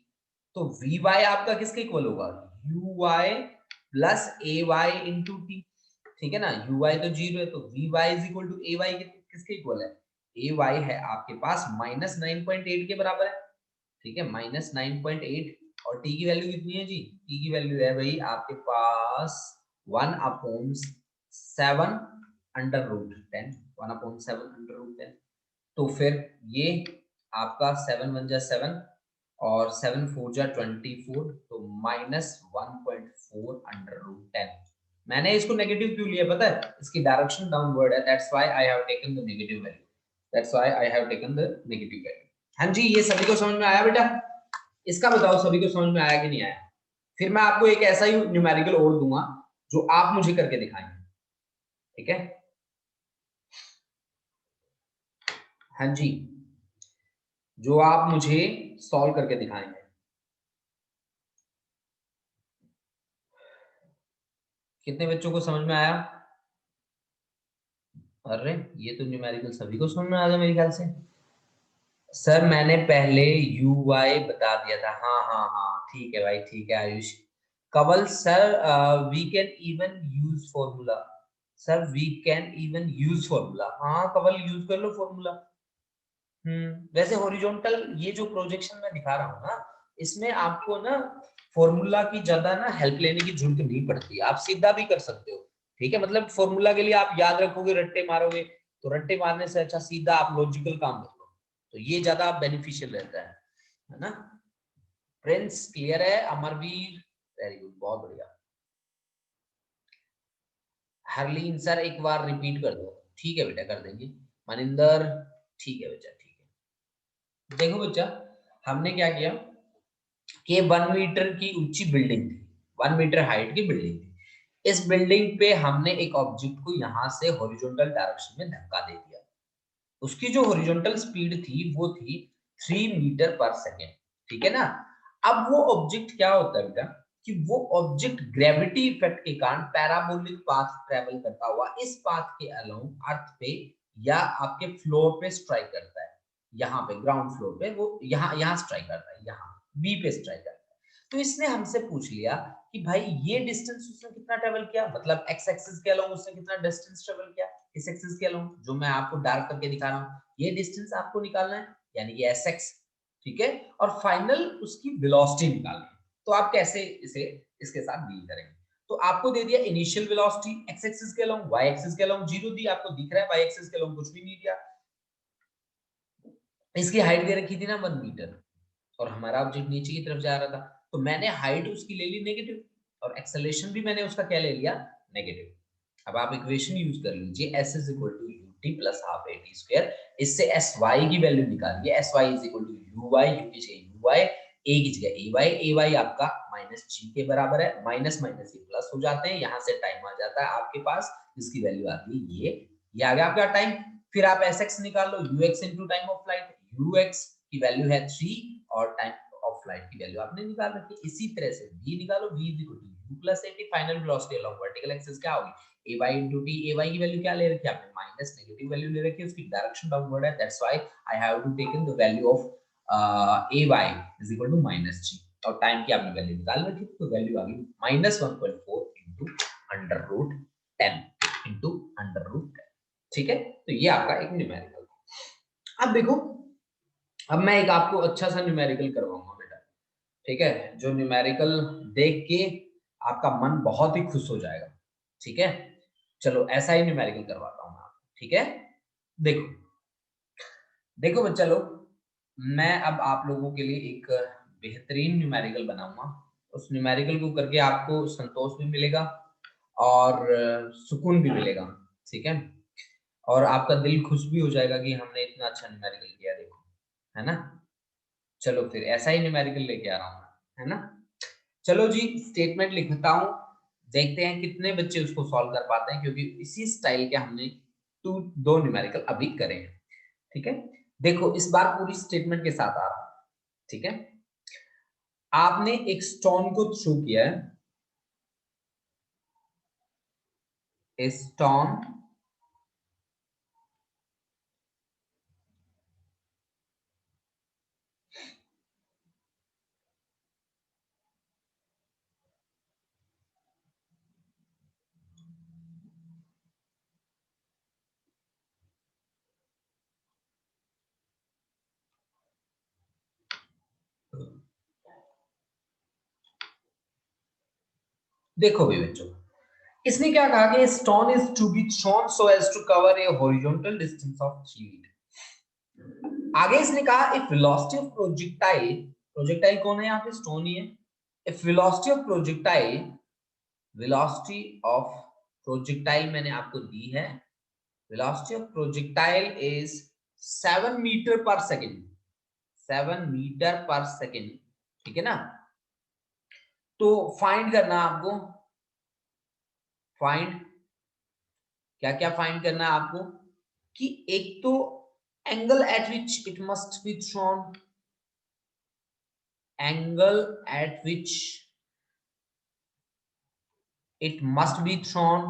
तो वी वाई आपका किसके इक्वल होगा, u y plus a y into t. ठीक है ना, uy तो 0 है, तो vy is equal to ay किसके इक्वल है, ay है आपके पास -9.8 के बराबर है, ठीक है, -9.8, और t की वैल्यू कितनी है जी, t की वैल्यू है भाई आपके पास 1/7 अंडर रूट 10, 1/7 अंडर रूट 10। तो फिर ये आपका 7 1 जा 7 और 7 4 जा 24, तो -1.4 अंडर रूट 10। मैंने इसको नेगेटिव क्यों लिया पता है, इसकी डायरेक्शन डाउनवर्ड है, that's why I have taken the negative value, that's why I have taken the negative value. हाँ जी, ये सभी को समझ में आया बेटा, इसका बताओ सभी को समझ में आया कि नहीं आया। फिर मैं आपको एक ऐसा ही न्यूमेरिकल और दूंगा जो आप मुझे करके दिखाएंगे, ठीक है। हाँ जी, जो आप मुझे सॉल्व करके दिखाएंगे। कितने बच्चों को समझ में आया? अरे ये तो न्यूमेरिकल सभी को समझ में आ गया मेरे ख्याल से। सर मैंने पहले यू वाई बता दिया था, हाँ हाँ हाँ ठीक है भाई, ठीक है Ayush. Kawal sir we can even use formula, sir we can even use formula, हाँ कवल यूज कर लो फॉर्मूला। वैसे हॉरिजॉन्टल ये जो प्रोजेक्शन मैं दिखा रहा हूँ ना, इसमें आपको ना फॉर्मूला की ज्यादा ना हेल्प लेने की जरूरत नहीं पड़ती, आप सीधा भी कर सकते हो, ठीक है। मतलब फॉर्मूला के लिए आप याद रखोगे, रट्टे मारोगे, तो रट्टे मारने से अच्छा सीधा आप लॉजिकल काम कर लो, तो ये ज्यादा बेनिफिशियल रहता है ना। प्रिंस क्लियर है, अमरवीर वेरी गुड, बहुत बढ़िया। हरलीन सर एक बार रिपीट कर दो, ठीक है बेटा कर देंगे। मनिंदर ठीक है बेटा, ठीक है। देखो बच्चा, हमने क्या किया कि 1 मीटर की ऊंची बिल्डिंग थी, 1 मीटर हाइट की बिल्डिंग थी। इस बिल्डिंग पे हमने एक ऑब्जेक्ट को यहां से हॉरिजॉन्टल डायरेक्शन में धक्का दे दिया। उसकी जो हॉरिजॉन्टल स्पीड थी वो थी 3 मीटर पर सेकेंड, ठीक है ना। अब वो ऑब्जेक्ट क्या होता है बेटा, कि वो ऑब्जेक्ट ग्रेविटी इफेक्ट के कारण पैराबोलिक पाथ ट्रेवल करता हुआ इस पाथ के अलोंग अर्थ पे या आपके फ्लोर पे स्ट्राइक करता है, यहाँ पे ग्राउंड फ्लोर पे वो यहाँ यहाँ स्ट्राइक करता है, यहाँ बी पे स्ट्राइक करता है। तो इसने हमसे पूछ लिया कि भाई ये डिस्टेंस उसने कितना ट्रेवल किया, मतलब एक्स एक्सिस के अलोंग उसने कितना डिस्टेंस ट्रेवल किया, इस एक्सिस के अलोंग जो मैं आपको डार्क करके दिखा रहा हूँ, ये डिस्टेंस आपको निकालना है, यानी कि एस एक्स, ठीक है। और फाइनल उसकी वेलोसिटी निकालनी है। तो आप कैसे इसे इसके साथ डील करेंगे, तो आपको दे दिया इनिशियल वेलोसिटी एक्स एक्सिस के अलोंग, वाई एक्सिस के अलोंग 0 दी, आपको दिख रहा है, वाई एक्सिस के अलोंग कुछ भी नहीं दिया। इसकी हाइट दे रखी थी ना 1 मीटर, और हमारा ऑब्जेक्ट नीचे की तरफ जा रहा था, तो मैंने हाइट उसकी ले ली नेगेटिव, और एक्सेलरेशन भी मैंने उसका क्या ले लिया, नेगेटिव। अब आप इक्वेशन यूज कर लीजिए, s is equal to u t plus half a t square, इससे एस वाई की वैल्यू निकालिए, s y is equal to u y, u की जगह यू वाई, ए की जगह ए वाई आपका माइनस जी के बराबर है, माइनस माइनस ये प्लस हो जाते हैं, यहाँ से टाइम आ जाता है आपके पास, जिसकी वैल्यू आती है ये आ गया आपका टाइम। फिर आप एस एक्स निकाल लो, u x into time of flight, u x की वैल्यू है 3 और टाइम ऑफ फ्लाइट की वैल्यू आपने निकाल रखी है। इसी तरह से v निकालो, v is equal to u plus at, final velocity along vertical axis क्या होगी, ay into t, ay की वैल्यू क्या ले रखी है आपने, माइनस नेगेटिव वैल्यू ले रखी है, उसकी डायरेक्शन डाउनवर्ड है, that's why I have to taken the value of ay is equal to minus g, और टाइम की आपने वैल्यू निकाल रखी है, तो वैल्यू आ गई -1.4 into under root 10 into under root 10, ठीक है। तो ये आपका एक न्यूमेरिकल। अब देखो, अब मैं एक आपको अच्छा सा न्यूमेरिकल करवाऊंगा बेटा, ठीक है, जो न्यूमेरिकल देख के आपका मन बहुत ही खुश हो जाएगा, ठीक है। चलो ऐसा ही न्यूमेरिकल करवाता हूँ मैं आपको, ठीक है। देखो देखो बच्चा लोग, मैं अब आप लोगों के लिए एक बेहतरीन न्यूमेरिकल बनाऊंगा, उस न्यूमेरिकल को करके आपको संतोष भी मिलेगा और सुकून भी मिलेगा, ठीक है, और आपका दिल खुश भी हो जाएगा कि हमने इतना अच्छा न्यूमेरिकल किया, देखो, है ना। चलो फिर ऐसा ही न्यूमेरिकल लेके आ रहा हूँ, है ना। चलो जी, स्टेटमेंट लिखता हूँ, देखते हैं कितने बच्चे उसको सॉल्व कर पाते हैं, क्योंकि इसी स्टाइल के हमने दो न्यूमेरिकल अभी करे हैं, ठीक है। देखो इस बार पूरी स्टेटमेंट के साथ आ रहा हूँ, ठीक है। आपने एक स्टोन को थ्रो किया है, स्टोन देखो भी बच्चों, इसने क्या कहा कि stone is to be thrown so as to cover a horizontal distance of 3 metre. आगे इसने कहा if velocity of projectile, projectile कौन है यहाँ पे, स्टोन ही है। If velocity of projectile, velocity of projectile मैंने आपको दी है, velocity of projectile is 7 metre पर सेकेंड, 7 मीटर पर सेकेंड, ठीक है ना। तो फाइंड करना आपको, फाइंड क्या क्या फाइंड करना है आपको, कि एक तो angle eight which it must be thrown, angle eight which it must be thrown,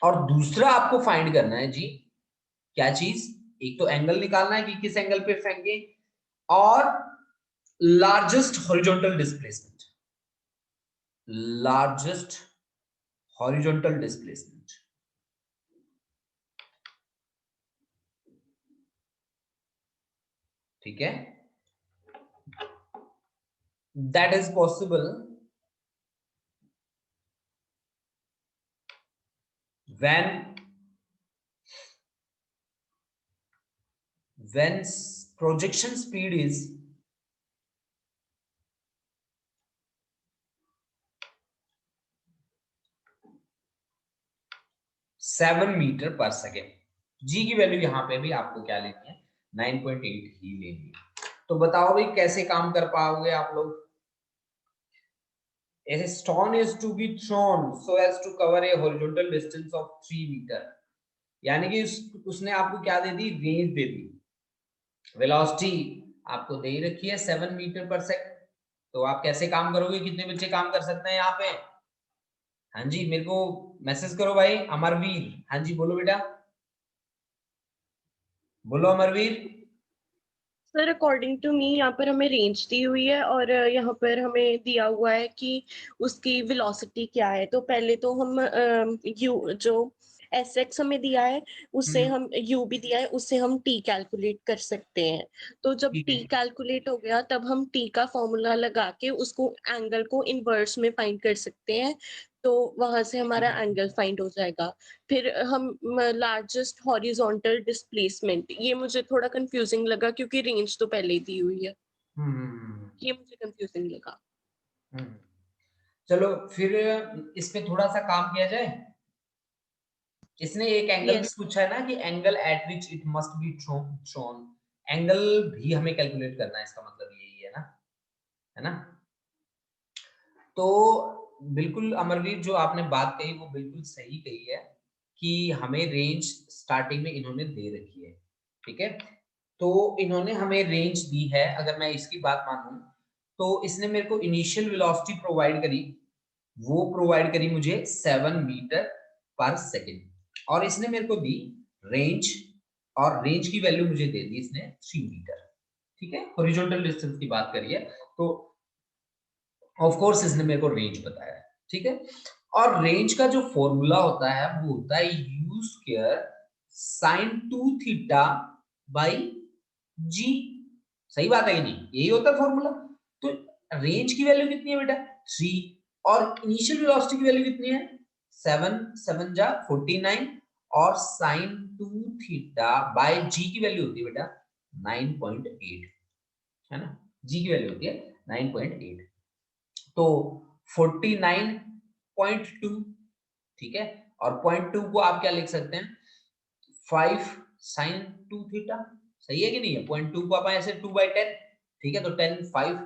और दूसरा आपको फाइंड करना है जी क्या चीज, एक तो एंगल निकालना है कि किस एंगल पे फेंके, और largest horizontal displacement, largest horizontal displacement, ठीक है। That is possible when projection speed is 7 metre पर सेकेंड। जी की वैल्यू यहां पे भी आपको क्या लेनी है, 9.8 ही लेनी है। तो बताओ भाई कैसे काम कर पाओगे आप लोग। A stone is to be thrown so as to cover a horizontal distance of 3 metre, यानी कि उसने आपको क्या दे दी, रेंज दे दी, वेलोसिटी आपको दे रखी है 7 मीटर पर सेकंड। तो आप कैसे काम करोगे, कितने बच्चे काम कर सकते हैं यहाँ पे, हाँ जी मेरे को मैसेज करो भाई। अमरवीर, हाँ जी बोलो बेटा, बोलो Amarveer. Sir according to me यहाँ पर हमें रेंज दी हुई है और यहाँ पर हमें दिया हुआ है कि उसकी वेलोसिटी क्या है। तो पहले तो हम यू जो एस एक्स हमें दिया है उससे हम यू भी दिया है, उससे हम टी कैलकुलेट कर सकते हैं। तो जब ठीक टी है, कैलकुलेट हो गया तब हम टी का फॉर्मूला लगा के उसको एंगल को इनवर्स में फाइंड कर सकते हैं। तो वहां से हमारा एंगल फाइंड हो जाएगा। फिर हम लार्जेस्ट हॉरिजॉन्टल डिस्प्लेसमेंट, ये मुझे थोड़ा कंफ्यूजिंग लगा क्योंकि रेंज तो पहले ही दी हुई है, हम्म ये मुझे कंफ्यूजिंग लगा। हम्म। चलो फिर इस पे थोड़ा सा काम किया जाए। इसने एक एंगल भी यस। पूछा है ना कि angle eight which it must be thrown, angle भी हमें कैलकुलेट करना है, इसका मतलब यही है ना, है ना। तो बिल्कुल अमरवीर जो आपने बात कही वो बिल्कुल सही कही है कि हमें रेंज स्टार्टिंग में इन्होंने दे रखी है, ठीक है। तो इन्होंने हमें रेंज दी है, अगर मैं इसकी बात मानूं तो इसने मेरे को इनिशियल वेलोसिटी प्रोवाइड करी, वो प्रोवाइड करी मुझे 7 मीटर पर सेकेंड, और इसने मेरे को दी रेंज, और रेंज की वैल्यू मुझे दे दी इसने 3 मीटर, ठीक है। हॉरिजॉन्टल डिस्टेंस की बात करिए तो ऑफ कोर्स इसने मेरे को रेंज बताया है, ठीक है। और रेंज का जो फॉर्मूला होता है वो होता है u square sine 2 theta by g, सही बात है कि नहीं, यही होता है फॉर्मूला। तो रेंज की वैल्यू कितनी है बेटा, 3, और इनिशियल वेलोसिटी की वैल्यू कितनी है, 7, 7 जा 49, और साइन 2 थीटा बाय जी की वैल्यू होती है बेटा 9.8, है ना। जी की वैल्यू होती है 9.8, तो 49.2, ठीक है। और 0.2 को आप क्या लिख सकते हैं, 5 साइन 2 थीटा, सही है कि नहीं है। 0.2 को आप ऐसे 2/10, ठीक है, तो 10 5,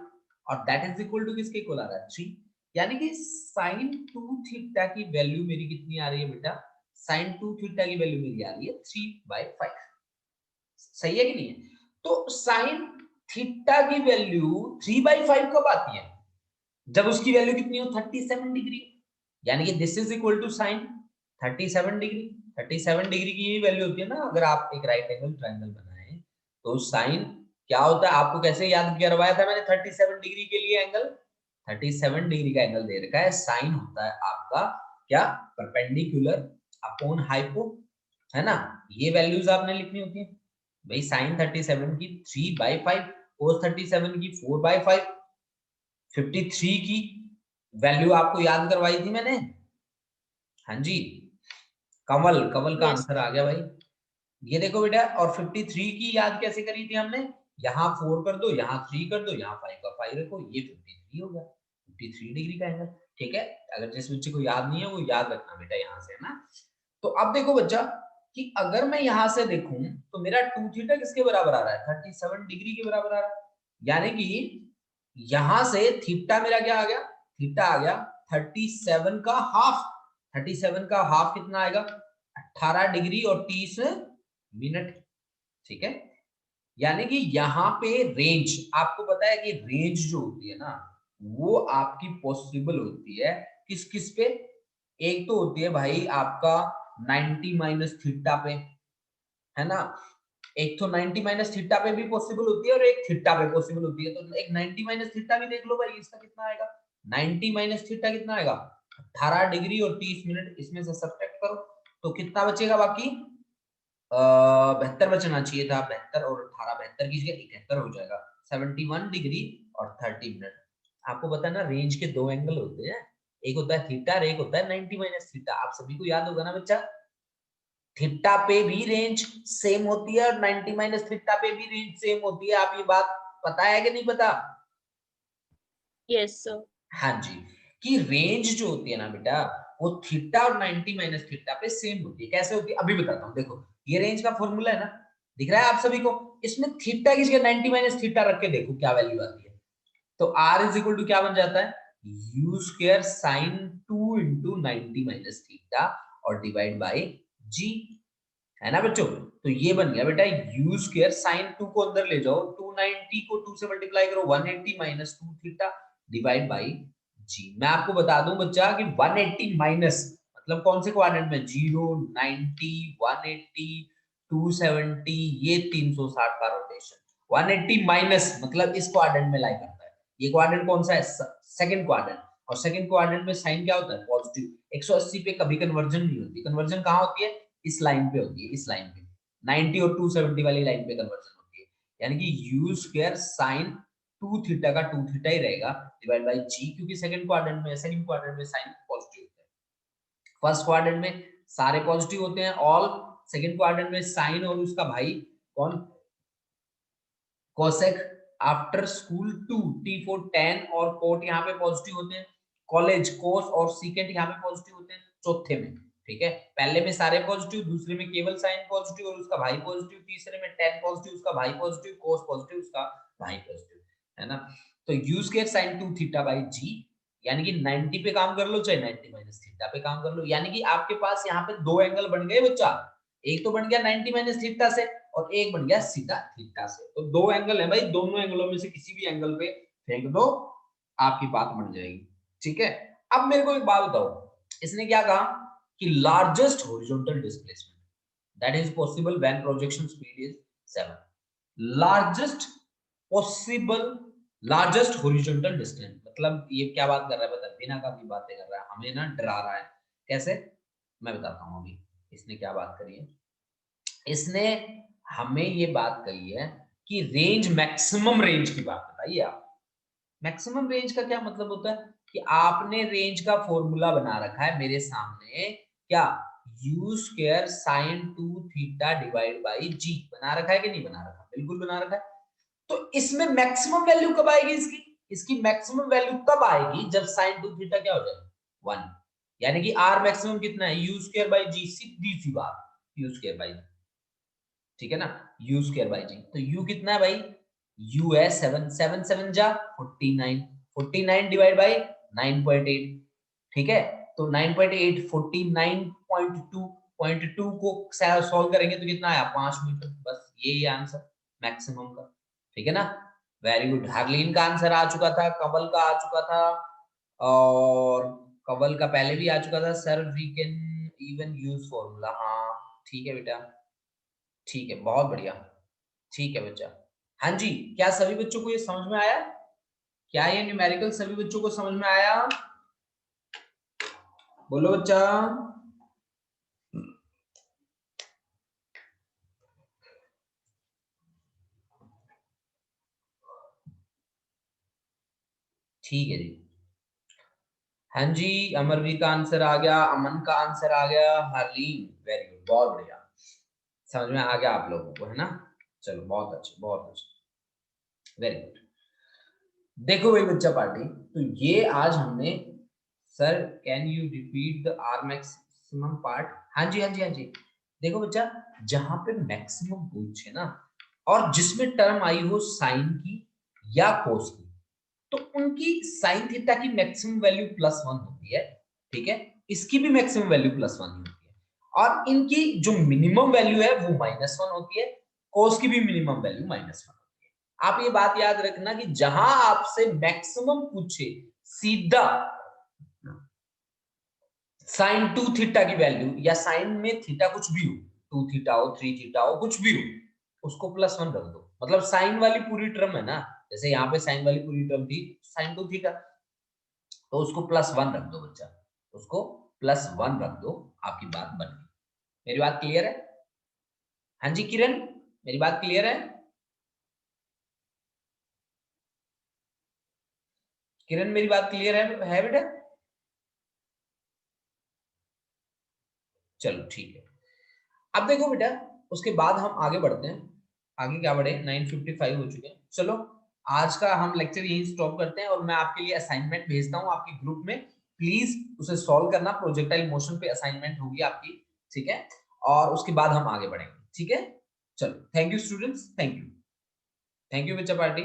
और दैट इज इक्वल टू किसके इक्वल आ रहा है, 3। यानी कि साइन 2 थीटा की वैल्यू मेरी कितनी आ रही है बेटा, साइन 2 थीटा की वैल्यू मेरी आ रही है 3/5, सही है कि नहीं है। तो साइन थीटा की वैल्यू 3/5 कब आती है, जब उसकी वैल्यू कितनी हो 37 डिग्री, यानी कि this is equal to sine 37 degree. 37 degree की ये वैल्यू होती है ना, अगर आप एक राइट एंगल ट्रायंगल बनाए तो साइन क्या होता है, आपको कैसे याद करवाया था मैंने 37 डिग्री के लिए एंगल, 37 डिग्री का एंगल दे रखा है, साइन होता है आपका क्या, परपेंडिकुलर अपॉन हाइपो, है ना। ये वैल्यूज आपने लिखनी होती है भाई, साइन 37 की 3/5, कोस 37 की 4/5, 53 की वैल्यू आपको याद करवाई थी मैंने। हाँ जी, कमल का यस आंसर आ गया भाई। ये देखो बेटा, और 53 की याद कैसे करी थी हमने, यहाँ 4 कर दो, यहाँ 3 कर दो, यहाँ 5 का 5 रखो, ये 53 हो गया, 53 डिग्री का एंगल। ठीक है, अगर जिस बच्चे को याद नहीं है वो याद रखना बेटा यहाँ से, है ना। तो अब देखो बच्चा कि अगर मैं यहाँ से देखूं तो मेरा 2 थीटा किसके बराबर आ रहा है, 37 डिग्री के बराबर आ रहा है। यानी कि यहां से थीटा मेरा क्या आ गया, थीटा आ गया 37 का हाफ। 37 का हाफ कितना आएगा, 18 डिग्री और 30 मिनट। ठीक है, यानी कि यहाँ पे रेंज, आपको पता है कि रेंज जो होती है ना वो आपकी पॉसिबल होती है किस किस पे, एक तो होती है भाई आपका 90 माइनस थीटा पे, है ना। एक तो 90 माइनस थीटा पे भी पॉसिबल होती है और एक थीटा पे पॉसिबल होती है। तो एक 90 माइनस थीटा भी देख लो भाई, इसका कितना आएगा, 90 माइनस थीटा कितना आएगा, 18 डिग्री और 30 मिनट, इसमें से सब्ट्रैक्ट करो तो कितना बचेगा बाकी, 72 बचना चाहिए था, 72 और 18, 72 की जगह 71 हो जाएगा, 71 डिग्री और 30 मिनट। आपको पता है ना रेंज के दो एंगल होते हैं, एक होता है थीटा और एक होता है 90 माइनस थीटा। आप सभी को याद होगा ना बच्चा, थीटा पे भी रेंज सेम होती है और 90 माइनस थीटा पे भी रेंज सेम होती है। आप ये बात पता है कि नहीं पता? Yes sir. हाँ जी, कि रेंज जो होती है ना बेटा वो थीटा और 90 माइनस थीटा पे सेम होती है। कैसे होती है अभी बताता हूँ। देखो ये रेंज का फॉर्मूला है ना, दिख रहा है आप सभी को, इसमें थीटा की जगह 90 माइनस थीटा रख के देखो क्या वैल्यू आती है। तो r इज इक्वल टू क्या बन जाता है, u square sine 2 into 90 minus theta और डिवाइड बाई g, है ना बच्चों। तो ये बन गया बेटा u स्क्वायर साइन 2 को अंदर ले जाओ, 290 को 2 से मल्टीप्लाई करो, 180 minus 2 theta divide by g। मैं आपको बता दूं बच्चा कि 180 माइनस मतलब कौन से क्वाड्रेंट में, 0, 90, 180, 270, ये 360 का रोटेशन। 180 माइनस मतलब इस क्वाड्रेंट में लाई करता है। ये क्वाड्रेंट कौन सा है, सेकंड क्वाड्रेंट। और सेकंड क्वाड्रेंट में साइन क्या होता है, पॉजिटिव। 180 पे कभी कन्वर्जन नहीं होती, कन्वर्जन कहाँ होती है, इस लाइन पे होती है, इस लाइन पे 90 और 270 वाली लाइन पे कन्वर्जन होती है। यानी कि यू स्क्वायर साइन 2 थीटा का 2 थीटा ही रहेगा डिवाइड बाय जी, क्योंकि सेकंड क्वाड्रेंट में साइन पॉजिटिव होता है, फर्स्ट क्वाड्रेंट में सारे पॉजिटिव होते हैं ऑल, सेकंड क्वाड्रेंट में साइन और उसका भाई कौन, cosec. After school 2 T for 10 और कोट यहाँ पे पॉजिटिव होते हैं, कॉलेज कोस और सीकेंट यहाँ पे पॉजिटिव होते हैं चौथे में। ठीक है, पहले में सारे पॉजिटिव, दूसरे में केवल साइन पॉजिटिव और उसका भाई पॉजिटिव, तीसरे में 10 पॉजिटिव उसका भाई पॉजिटिव, कोस पॉजिटिव उसका भाई पॉजिटिव, है ना। तो u square sine 2 theta by g, यानी कि 90 पे काम कर लो चाहे 90 माइनस थीटा पे काम कर लो, यानी कि आपके पास यहाँ पे दो एंगल बन गए बच्चा। एक तो बन गया 90 माइनस थीटा से और एक बन गया सीधा थीटा से। तो दो एंगल है भाई, दोनों एंगलों में से किसी भी एंगल पे फेंक दो, आपकी बात बन जाएगी। ठीक है, अब मेरे को एक बात बताओ, इसने क्या कहा कि largest horizontal displacement that is possible when projection speed is 7, largest possible, largest horizontal distance, मतलब ये क्या बात कर रहा है बता, बिना का भी बातें कर रहा है, हमें ना डरा रहा है। कैसे, मैं बताता हूँ अभी इसने क्या बात करी है। इसने हमें ये बात कही है कि रेंज, मैक्सिमम रेंज की बात बताइए आप। मैक्सिमम रेंज का क्या मतलब होता है कि आपने रेंज का फॉर्मूला बना रखा है मेरे सामने, क्या, u square sine 2 theta divide by g, बना रखा है कि नहीं बना रखा, बिल्कुल बना रखा है। तो इसमें मैक्सिमम वैल्यू कब आएगी इसकी, इसकी मैक्सिमम वैल्यू तब आएगी जब साइन 2 थीटा क्या हो जाएगा 1, यानी कि आर मैक्सिमम कितना है, यू स्क्वायर बाई जी, सीधी सी बात, यू स्क्वायर बाई, ठीक है ना, यू स्क्वायर बाई जी। तो यू कितना है भाई, यू है 7, 7 7 जा 49, 49 डिवाइड बाई 9.8, ठीक है। तो 9.8 49.2 को सॉल्व करेंगे तो कितना आया, 5 मीटर, बस यही आंसर मैक्सिमम का। ठीक है ना, वेरी गुड। हार्लिन का आंसर आ चुका था, कमल का आ चुका था, और कमल का पहले भी आ चुका था, sir we can even use formula, हाँ ठीक है बेटा, ठीक है, बहुत बढ़िया, ठीक है बच्चा। हाँ जी, क्या सभी बच्चों को ये समझ में आया, क्या ये न्यूमेरिकल सभी बच्चों को समझ में आया, बोलो बच्चा। ठीक है जी। हाँ जी, अमरवीर का आंसर आ गया, अमन का आंसर आ गया, हरलीन वेरी गुड, बहुत बढ़िया, समझ में आ गया आप लोगों को, है ना। चलो बहुत अच्छे, बहुत अच्छे, वेरी गुड। देखो भाई बच्चा पार्टी, तो ये आज हमने, sir can you repeat the R maximum part. हाँ जी हाँ जी हाँ जी। देखो बच्चा, जहां पे मैक्सिमम पूछे ना और जिसमें टर्म आई हो साइन की या कोस की, तो उनकी साइन थीटा की मैक्सिमम वैल्यू +1 होती है, ठीक है। इसकी भी मैक्सिमम वैल्यू +1 ही होती है, और इनकी जो मिनिमम वैल्यू है वो -1 होती है, कोस की भी मिनिमम वैल्यू -1 होती है। आप ये बात याद रखना कि जहां आपसे मैक्सिमम पूछे, सीधा साइन 2 थीटा की वैल्यू या साइन में थीटा कुछ भी हो, 2 थीटा हो, 3 थीटा हो, कुछ भी हो, उसको +1 रख दो। मतलब साइन वाली पूरी टर्म है ना, जैसे यहाँ पे साइन वाली पूरी टर्म थी साइन 2 थीटा, तो उसको +1 रख दो बच्चा, उसको +1 रख दो, आपकी बात बन गई। मेरी बात क्लियर है? हाँ जी किरण, मेरी बात क्लियर है? किरण मेरी बात क्लियर है बेटा? चलो ठीक है। अब देखो बेटा, उसके बाद हम आगे बढ़ते हैं। आगे क्या बढ़े, 9:55 हो चुके हैं। चलो आज का हम लेक्चर यही स्टॉप करते हैं, और मैं आपके लिए असाइनमेंट भेजता हूँ आपके ग्रुप में, प्लीज उसे सॉल्व करना। प्रोजेक्टाइल मोशन पे असाइनमेंट होगी आपकी, ठीक है, और उसके बाद हम आगे बढ़ेंगे, ठीक है। चलो thank you students, thank you बच्चा पार्टी।